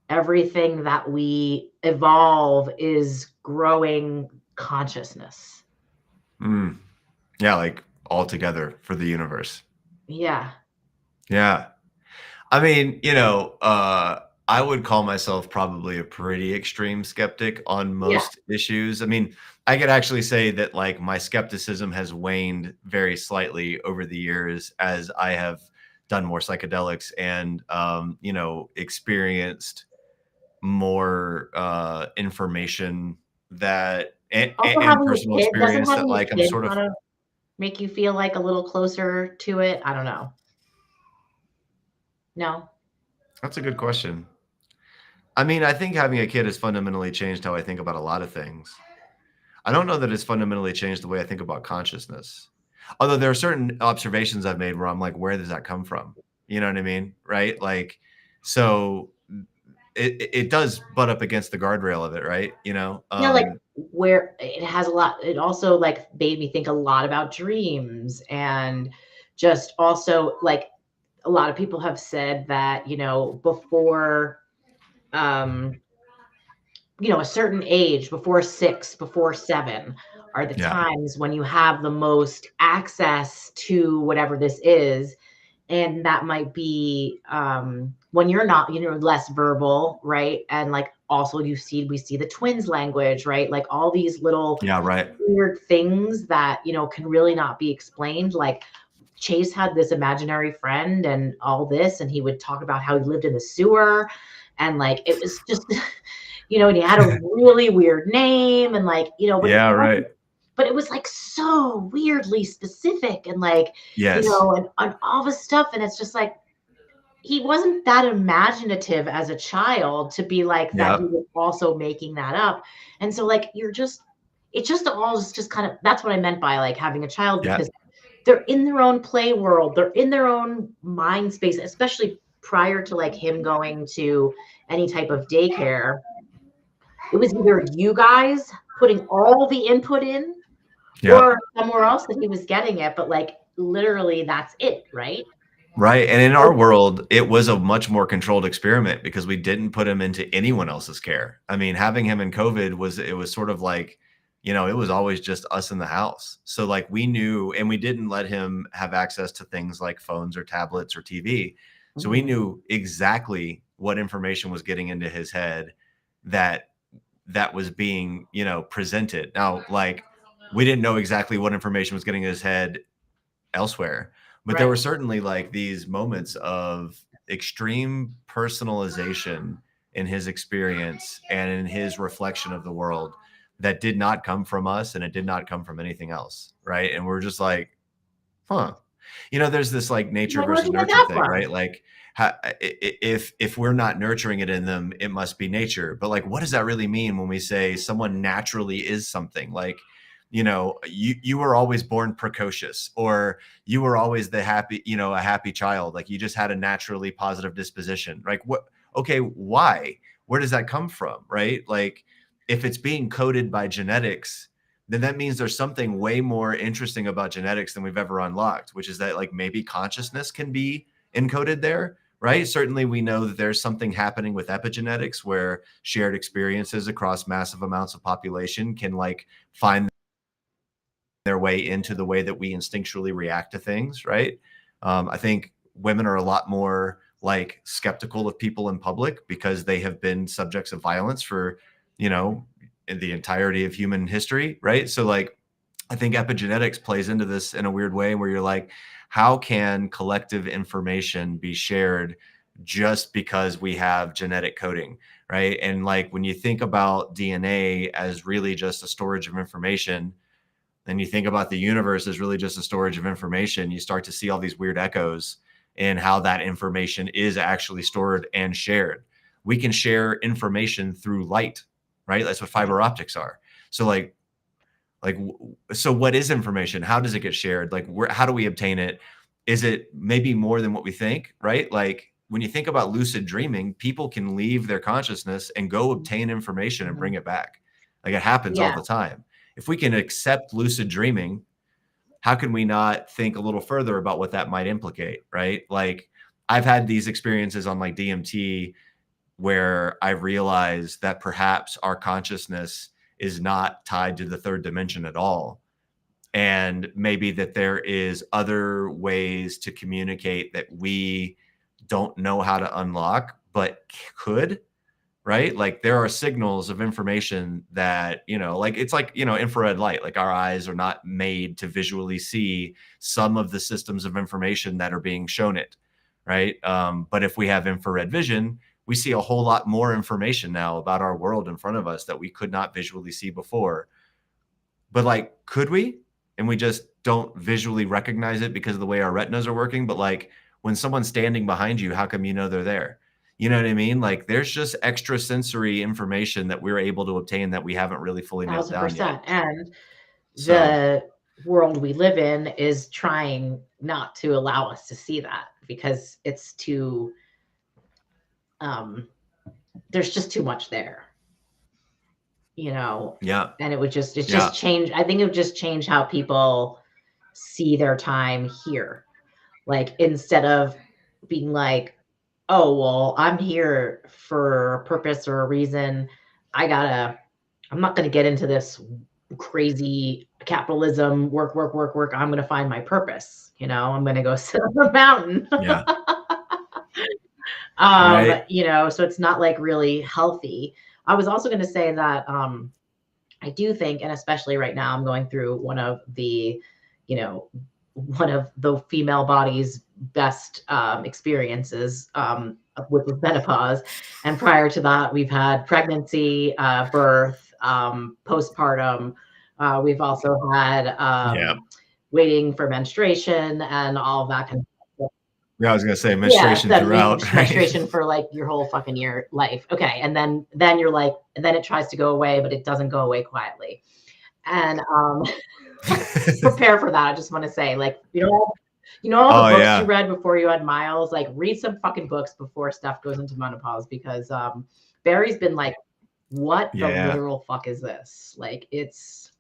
Speaker 1: everything that we evolve is growing consciousness.
Speaker 2: Mm. Yeah. Like all together for the universe.
Speaker 1: Yeah.
Speaker 2: Yeah. I mean, I would call myself probably a pretty extreme skeptic on
Speaker 1: Yeah.
Speaker 2: most issues. I mean, I could actually say that like my skepticism has waned very slightly over the years as I have done more psychedelics and experienced more information that
Speaker 1: Also,
Speaker 2: and
Speaker 1: having
Speaker 2: personal
Speaker 1: a kid doesn't
Speaker 2: experience that
Speaker 1: having a
Speaker 2: like I'm
Speaker 1: kid
Speaker 2: sort of
Speaker 1: kind of make you feel like a little closer to it? I don't know. No.
Speaker 2: that's a good question. I mean, I think having a kid has fundamentally changed how I think about a lot of things. I don't know that it's fundamentally changed the way I think about consciousness. Although there are certain observations I've made where I'm like, where does that come from? You know what I mean? Right? Like, so it does butt up against the guardrail of it, right?
Speaker 1: Yeah, like where it has a lot, it also like made me think a lot about dreams, and just also like a lot of people have said that, before um a certain age, before 6, before 7, are the
Speaker 2: yeah,
Speaker 1: times when you have the most access to whatever this is. And that might be when you're not, less verbal, right? And like also we see the twins language, right? Like all these little
Speaker 2: yeah, right.
Speaker 1: weird things that, can really not be explained. Like Chase had this imaginary friend and all this, and he would talk about how he lived in the sewer, and like it was just and he had a really weird name, and like,
Speaker 2: Yeah, right.
Speaker 1: but it was like so weirdly specific, and like,
Speaker 2: Yes.
Speaker 1: and all this stuff. And it's just like, he wasn't that imaginative as a child to be like that. He
Speaker 2: Yep.
Speaker 1: was also making that up. And so like, it just all is just kind of, that's what I meant by like having a child,
Speaker 2: Yeah.
Speaker 1: because they're in their own play world. They're in their own mind space, especially prior to like him going to any type of daycare. It was either you guys putting all the input in
Speaker 2: Yeah.
Speaker 1: or somewhere else that he was getting it, but like literally that's it, right?
Speaker 2: Right. And in our world, it was a much more controlled experiment because we didn't put him into anyone else's care. I mean, having him in COVID was sort of like, it was always just us in the house. So like we knew, and we didn't let him have access to things like phones or tablets or TV. So we knew exactly what information was getting into his head that was being, presented. Now, like we didn't know exactly what information was getting in his head elsewhere. But there were certainly like these moments of extreme personalization in his experience and in his reflection of the world that did not come from us, and it did not come from anything else. Right. And we're just like, huh. There's this like nature versus nurture thing, right? Like if we're not nurturing it in them, it must be nature. But like, what does that really mean when we say someone naturally is something? Like, you were always born precocious, or you were always the happy, a happy child. Like you just had a naturally positive disposition. Like what? Okay, why? Where does that come from? Right? Like if it's being coded by genetics, then that means there's something way more interesting about genetics than we've ever unlocked, which is that like maybe consciousness can be encoded there. Right. Certainly, we know that there's something happening with epigenetics where shared experiences across massive amounts of population can like find their way into the way that we instinctually react to things, right? I think women are a lot more like skeptical of people in public because they have been subjects of violence for, in the entirety of human history, right? So like, I think epigenetics plays into this in a weird way where you're like, how can collective information be shared just because we have genetic coding, right? And like when you think about DNA as really just a storage of information, then you think about the universe as really just a storage of information, you start to see all these weird echoes in how that information is actually stored and shared. We can share information through light, right? That's what fiber optics are. So so what is information? How does it get shared? Like how do we obtain it? Is it maybe more than what we think, right? Like when you think about lucid dreaming, people can leave their consciousness and go obtain information and bring it back. Like it happens all the time. If we can accept lucid dreaming, how can we not think a little further about what that might implicate, right? Like I've had these experiences on like DMT where I realized that perhaps our consciousness is not tied to the third dimension at all. And maybe that there is other ways to communicate that we don't know how to unlock, but could. Right? Like there are signals of information that, like it's like, infrared light, like our eyes are not made to visually see some of the systems of information that are being shown it. Right. But if we have infrared vision, we see a whole lot more information now about our world in front of us that we could not visually see before. But like, could we? And we just don't visually recognize it because of the way our retinas are working. But like when someone's standing behind you, how come you know they're there? You know what I mean? Like there's just extra sensory information that we're able to obtain that we haven't really fully nailed down yet.
Speaker 1: And the world we live in is trying not to allow us to see that because it's too, there's just too much there,
Speaker 2: Yeah.
Speaker 1: And it just change. I think it would just change how people see their time here. Like instead of being like, oh, well, I'm here for a purpose or a reason. I'm not going to get into this crazy capitalism, work. I'm going to find my purpose. I'm going to go sit on the mountain.
Speaker 2: Yeah.
Speaker 1: Right. So it's not like really healthy. I was also going to say that I do think, and especially right now, I'm going through one of the female body's best experiences with menopause. And prior to that, we've had pregnancy, birth, postpartum. We've also had waiting for menstruation and all that kind of stuff.
Speaker 2: Yeah, I was going to say menstruation throughout.
Speaker 1: Menstruation for like your whole fucking year life. Okay. And then you're like, and then it tries to go away, but it doesn't go away quietly. And Prepare for that. I just want to say, like, all
Speaker 2: Oh
Speaker 1: the books you
Speaker 2: yeah.
Speaker 1: read before you had Miles, like read some fucking books before Steph goes into menopause, because Barry's been like, what the
Speaker 2: Yeah.
Speaker 1: literal fuck is this? Like, it's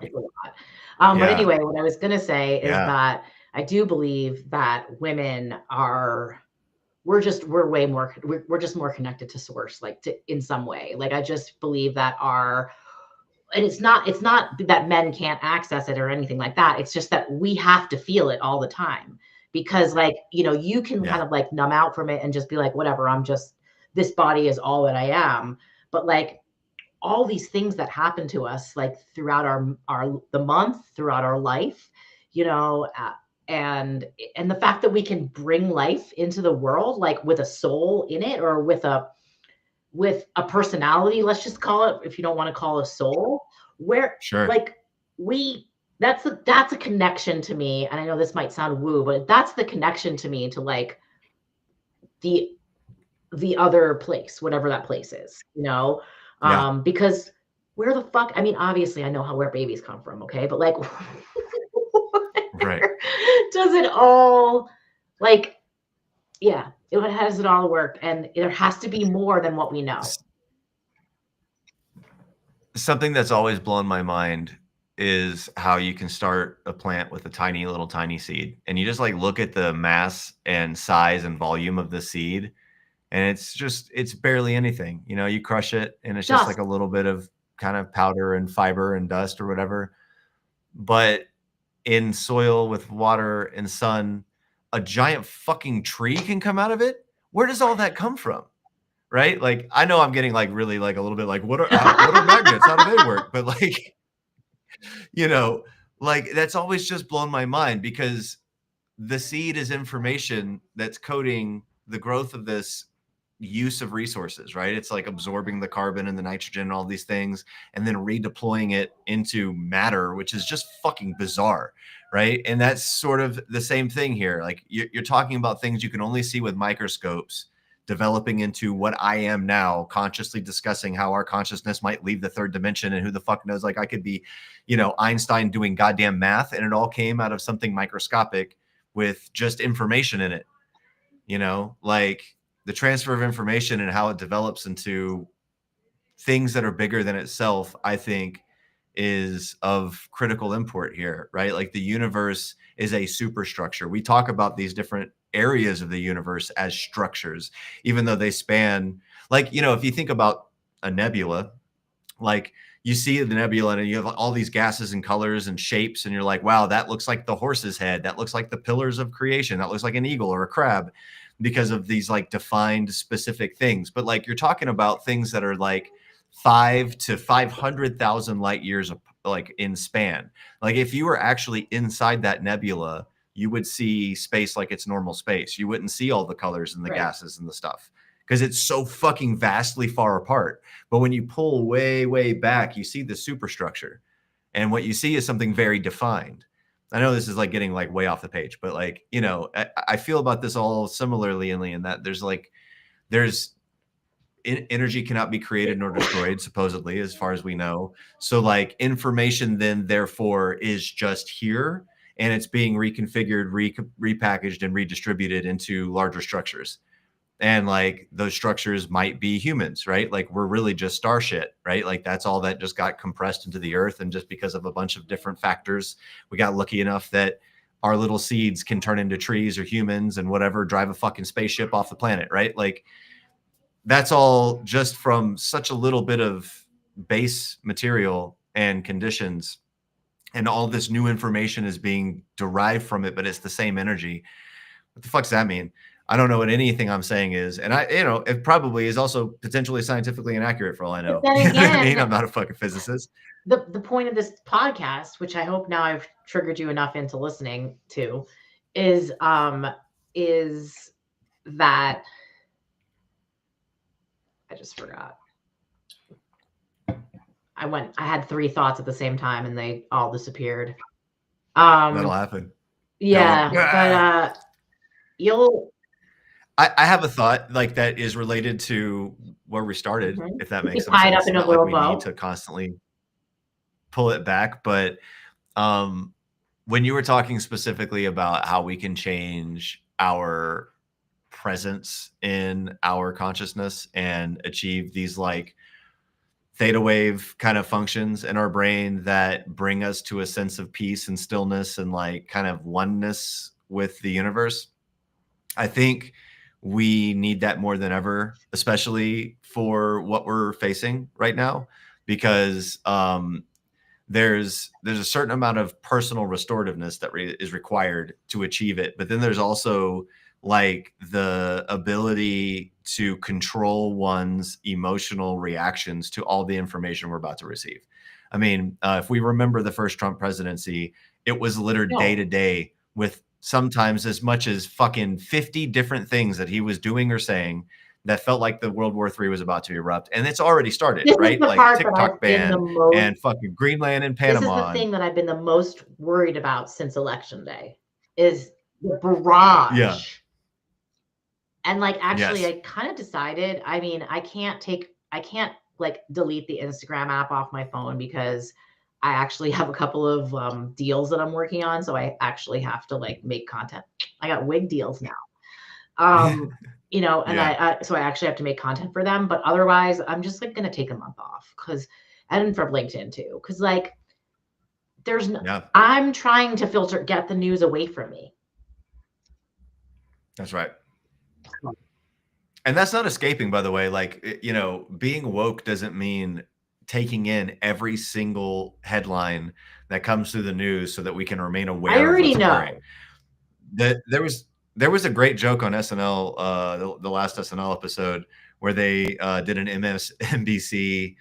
Speaker 1: a lot. But
Speaker 2: Yeah.
Speaker 1: anyway, what I was gonna say is
Speaker 2: Yeah.
Speaker 1: that I do believe that women are we're just more connected to source, like, in some way. Like, I just believe that and it's not that men can't access it or anything like that. It's just that we have to feel it all the time, because, like, you can kind
Speaker 2: Yeah.
Speaker 1: of like numb out from it and just be like, whatever, this body is all that I am. But like, all these things that happen to us, like, throughout the month, throughout our life, you know, uh, and the fact that we can bring life into the world, like, with a soul in it, or with a personality, let's just call it, if you don't want to call a soul, where,
Speaker 2: Sure.
Speaker 1: like, we that's a connection to me. And I know this might sound woo, but that's the connection to me to, like, the the other place, whatever that place is,
Speaker 2: Yeah.
Speaker 1: because where the fuck, I mean, obviously I know where babies come from, okay, but, like,
Speaker 2: Right.
Speaker 1: where does it all, like, yeah, how does it all work? And there has to be more than what we know.
Speaker 2: Something that's always blown my mind is how you can start a plant with a tiny little tiny seed, and you just like look at the mass and size and volume of the seed, and it's barely anything. You crush it and it's just like
Speaker 1: Dust.
Speaker 2: a little bit of kind of powder and fiber and dust or whatever. But in soil with water and sun, a giant fucking tree can come out of it. Where does all that come from? Right? Like, I know I'm getting like really like a little bit like what are magnets? How do they work? But like, you know, like that's always just blown my mind, because the seed is information that's coding the growth of this use of resources, right? It's like absorbing the carbon and the nitrogen and all these things and then redeploying it into matter, which is just fucking bizarre, right? And that's sort of the same thing here. Like, you're talking about things you can only see with microscopes developing into what I am now, consciously discussing how our consciousness might leave the third dimension, and who the fuck knows, like I could be, Einstein doing goddamn math, and it all came out of something microscopic with just information in it, like the transfer of information and how it develops into things that are bigger than itself, I think, is of critical import here, right? Like, the universe is a superstructure. We talk about these different areas of the universe as structures, even though they span, like, if you think about a nebula, like, you see the nebula and you have all these gases and colors and shapes, and you're like, wow, that looks like the horse's head. That looks like the pillars of creation. That looks like an eagle or a crab, because of these like defined specific things. But like, you're talking about things that are like 5 to 500,000 light years like in span. Like, if you were actually inside that nebula, you would see space like it's normal space. You wouldn't see all the colors and the
Speaker 1: Right.
Speaker 2: gases and the stuff, because it's so fucking vastly far apart. But when you pull way, way back, you see the superstructure. And what you see is something very defined. I know this is like getting like way off the page, but like, I feel about this all similarly, in that there's energy cannot be created nor destroyed, supposedly, as far as we know. So like, information then therefore is just here, and it's being reconfigured, repackaged, and redistributed into larger structures. And like, those structures might be humans, right? Like, we're really just star shit, right? Like, that's all that just got compressed into the earth. And just because of a bunch of different factors, we got lucky enough that our little seeds can turn into trees or humans and whatever, drive a fucking spaceship off the planet, right? Like, that's all just from such a little bit of base material and conditions. And all this new information is being derived from it, but it's the same energy. What the fuck's that mean? I don't know what anything I'm saying is. And it probably is also potentially scientifically inaccurate, for all I
Speaker 1: But
Speaker 2: know.
Speaker 1: then
Speaker 2: You know what I mean?
Speaker 1: again,
Speaker 2: I'm not a fucking physicist.
Speaker 1: the point of this podcast, which I hope now I've triggered you enough into listening to, is that I just forgot. I had three thoughts at the same time and they all disappeared.
Speaker 2: That'll happen.
Speaker 1: Yeah, but you'll
Speaker 2: I have a thought like that is related to where we started, if that
Speaker 1: you
Speaker 2: makes
Speaker 1: can
Speaker 2: some
Speaker 1: tie it up
Speaker 2: sense.
Speaker 1: in a
Speaker 2: Not like
Speaker 1: little
Speaker 2: we need
Speaker 1: bow.
Speaker 2: to constantly pull it back, but when you were talking specifically about how we can change our presence in our consciousness and achieve these like theta wave kind of functions in our brain that bring us to a sense of peace and stillness and like kind of oneness with the universe, I think we need that more than ever, especially for what we're facing right now, because there's a certain amount of personal restorativeness that is required to achieve it, but then there's also like the ability to control one's emotional reactions to all the information we're about to receive. I mean, if we remember the first Trump presidency, it was littered day to day with sometimes as much as fucking 50 different things that he was doing or saying that felt like the World War III was about to erupt. And it's already started,
Speaker 1: This is
Speaker 2: right?
Speaker 1: the
Speaker 2: Like
Speaker 1: part that
Speaker 2: TikTok
Speaker 1: I've been the
Speaker 2: ban
Speaker 1: most,
Speaker 2: and fucking Greenland and
Speaker 1: this is
Speaker 2: Panama.
Speaker 1: the thing that I've been the most worried about since election day is the barrage.
Speaker 2: Yeah.
Speaker 1: And like, actually,
Speaker 2: Yes.
Speaker 1: I kind of decided, I mean, I can't like delete the Instagram app off my phone because I actually have a couple of deals that I'm working on. So I actually have to like make content. I got wig deals now. You know, and
Speaker 2: Yeah.
Speaker 1: so I actually have to make content for them. But otherwise, I'm just like going to take a month off and from LinkedIn too. Cause like there's no,
Speaker 2: Yeah.
Speaker 1: I'm trying to get the news away from me.
Speaker 2: That's right. And that's not escaping, by the way. Like, you know, being woke doesn't mean taking in every single headline that comes through the news so that we can remain aware
Speaker 1: I already
Speaker 2: of what's
Speaker 1: know.
Speaker 2: occurring. There was a great joke on SNL, the last SNL episode, where they did an MSNBC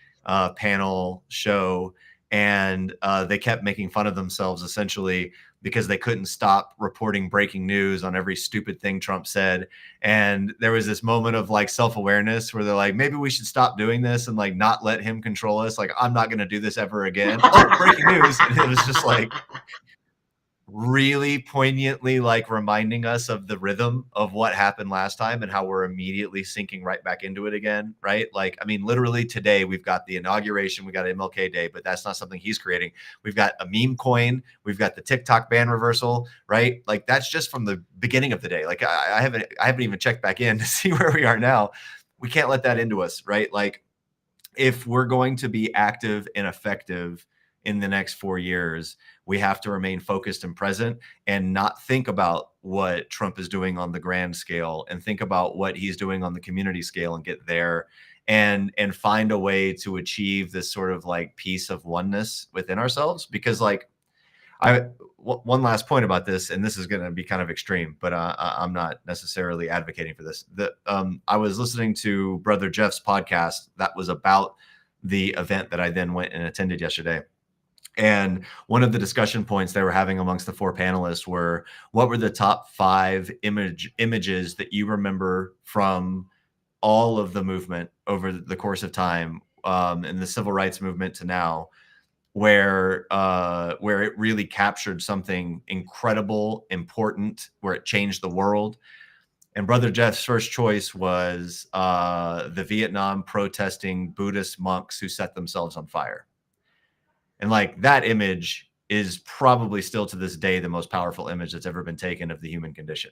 Speaker 2: panel show, and they kept making fun of themselves essentially because they couldn't stop reporting breaking news on every stupid thing Trump said. And there was this moment of like self-awareness where they're like, maybe we should stop doing this and like not let him control us. Like, I'm not going to do this ever again. Oh, breaking news. And it was just like really poignantly like reminding us of the rhythm of what happened last time and how we're immediately sinking right back into it again, right? Like, I mean, literally today we've got the inauguration, we got MLK Day, but that's not something he's creating. We've got a meme coin, we've got the TikTok ban reversal, right? Like that's just from the beginning of the day. Like I haven't even checked back in to see where we are now. We can't let that into us, right? Like if we're going to be active and effective in the next 4 years, we have to remain focused and present and not think about what Trump is doing on the grand scale and think about what he's doing on the community scale and get there and find a way to achieve this sort of like piece of oneness within ourselves. Because like one last point about this, and this is going to be kind of extreme, but I'm not necessarily advocating for this. I was listening to Brother Jeff's podcast that was about the event that I then went and attended yesterday. And one of the discussion points they were having amongst the 4 panelists were, what were the top 5 images that you remember from all of the movement over the course of time, in the civil rights movement to now, where it really captured something incredible, important, where it changed the world. And Brother Jeff's first choice was the Vietnam protesting Buddhist monks who set themselves on fire. And like that image is probably still to this day the most powerful image that's ever been taken of the human condition.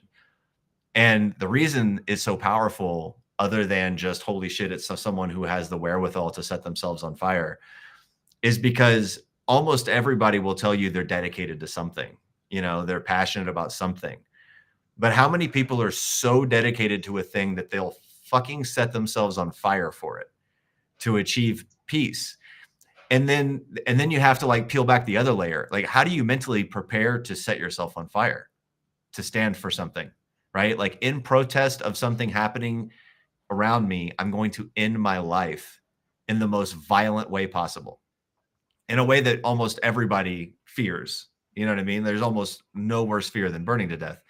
Speaker 2: And the reason it's so powerful, other than just holy shit, it's someone who has the wherewithal to set themselves on fire, is because almost everybody will tell you they're dedicated to something. You know, they're passionate about something. But how many people are so dedicated to a thing that they'll fucking set themselves on fire for it to achieve peace? And then you have to like peel back the other layer. Like, how do you mentally prepare to set yourself on fire, to stand for something, right? Like in protest of something happening around me, I'm going to end my life in the most violent way possible, in a way that almost everybody fears. You know what I mean? There's almost no worse fear than burning to death.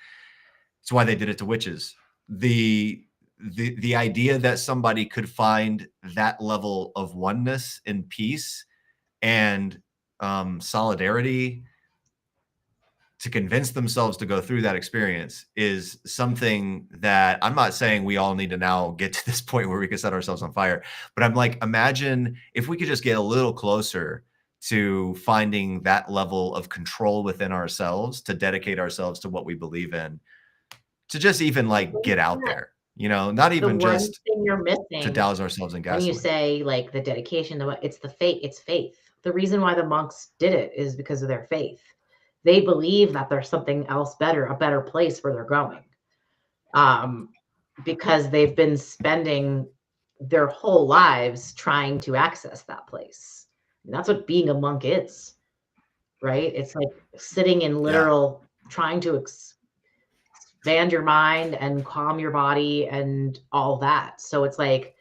Speaker 2: That's why they did it to witches. The idea that somebody could find that level of oneness and peace and solidarity to convince themselves to go through that experience is something that I'm not saying we all need to now get to this point where we can set ourselves on fire, but I'm like, imagine if we could just get a little closer to finding that level of control within ourselves, to dedicate ourselves to what we believe in, to just even like get out there, you know, not
Speaker 1: The
Speaker 2: even
Speaker 1: one
Speaker 2: just
Speaker 1: thing you're
Speaker 2: to
Speaker 1: missing
Speaker 2: douse ourselves in
Speaker 1: when you
Speaker 2: gasoline.
Speaker 1: say like the dedication, it's the faith, it's faith. The reason why the monks did it is because of their faith. They believe that there's something else better, a better place where they're going. Because they've been spending their whole lives trying to access that place. And that's what being a monk is, right? It's like sitting in literal, trying to expand your mind and calm your body and all that. So it's like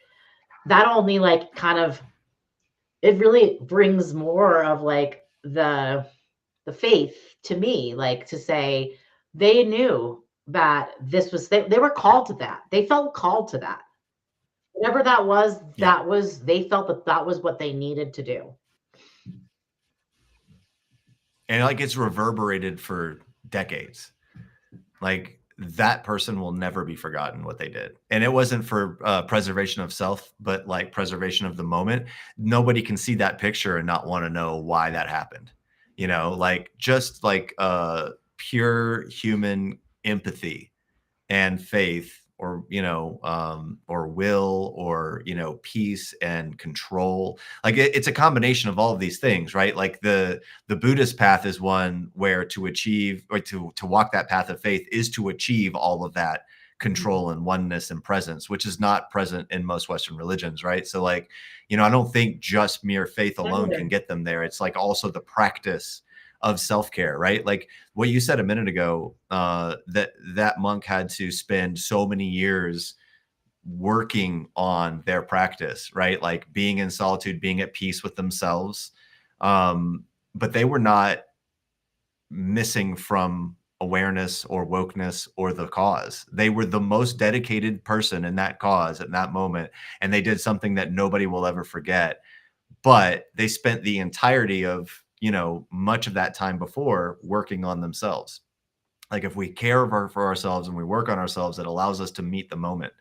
Speaker 1: that only like kind of, it really brings more of like the faith to me, like to say they knew that this was, they were called to that. They felt called to that. Whatever that was, they felt that that was what they needed to do.
Speaker 2: And like it's reverberated for decades. Like that person will never be forgotten what they did. And it wasn't for preservation of self, but like preservation of the moment. Nobody can see that picture and not want to know why that happened. You know, like just like pure human empathy and faith, or you know, or will, or you know, peace and control. Like it's a combination of all of these things, right? Like the Buddhist path is one where to achieve, or to walk that path of faith is to achieve all of that control and oneness and presence, which is not present in most Western religions, right? So like, you know, I don't think just mere faith alone can get them there. It's like also the practice of self-care, right? Like what you said a minute ago, that monk had to spend so many years working on their practice, right? Like being in solitude, being at peace with themselves. But they were not missing from awareness or wokeness or the cause. They were the most dedicated person in that cause at that moment. And they did something that nobody will ever forget. But they spent the entirety of, you know, much of that time before working on themselves. Like if we care for ourselves and we work on ourselves, it allows us to meet the moment,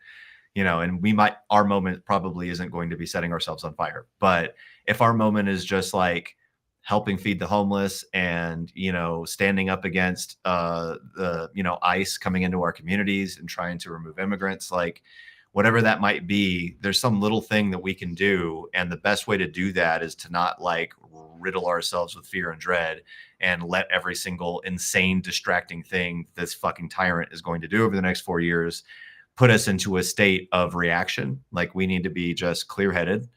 Speaker 2: you know, and our moment probably isn't going to be setting ourselves on fire. But if our moment is just like helping feed the homeless and, you know, standing up against the, you know, ICE coming into our communities and trying to remove immigrants, like whatever that might be, there's some little thing that we can do. And the best way to do that is to not like riddle ourselves with fear and dread and let every single insane, distracting thing this fucking tyrant is going to do over the next 4 years put us into a state of reaction. Like we need to be just clear-headed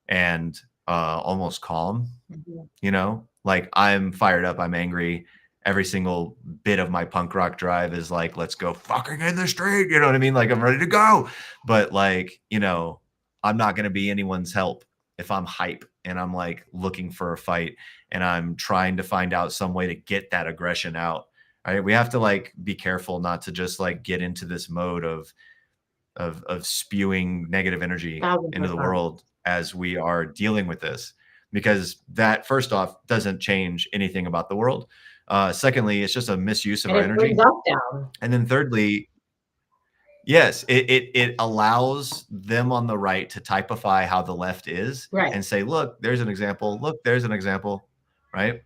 Speaker 2: and almost calm, you know, like I'm fired up, I'm angry. Every single bit of my punk rock drive is like, let's go fucking in the street. You know what I mean? Like I'm ready to go. But like, you know, I'm not going to be anyone's help if I'm hype and I'm like looking for a fight and I'm trying to find out some way to get that aggression out. All right. We have to like be careful not to just like get into this mode of spewing negative energy into the world as we are dealing with this, because that first off doesn't change anything about the world. Secondly, it's just a misuse of our energy. And then thirdly, yes, it allows them on the right to typify how the left is,
Speaker 1: right,
Speaker 2: and say, look, there's an example. Look, there's an example, right?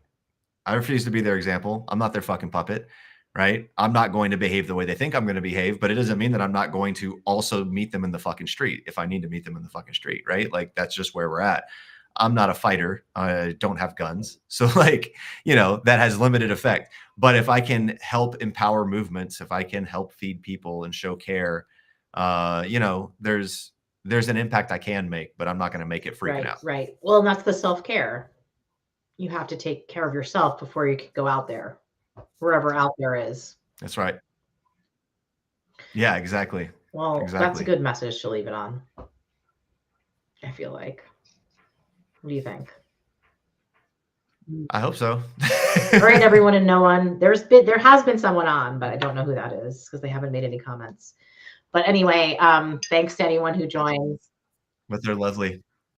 Speaker 2: I refuse to be their example. I'm not their fucking puppet, right? I'm not going to behave the way they think I'm going to behave, but it doesn't mean that I'm not going to also meet them in the fucking street if I need to meet them in the fucking street, right? Like that's just where we're at. I'm not a fighter. I don't have guns. So like, you know, that has limited effect. But if I can help empower movements, if I can help feed people and show care, you know, there's an impact I can make, but I'm not going to make it freaking out.
Speaker 1: Right. Well, and that's the self-care. You have to take care of yourself before you can go out there, wherever out there is.
Speaker 2: That's right. Yeah, exactly.
Speaker 1: Well,
Speaker 2: exactly.
Speaker 1: That's a good message to leave it on, I feel like. What do you think?
Speaker 2: I hope so.
Speaker 1: All right, everyone and no one. There has been someone on, but I don't know who that is because they haven't made any comments. But anyway, thanks to anyone who joins.
Speaker 2: But they're lovely.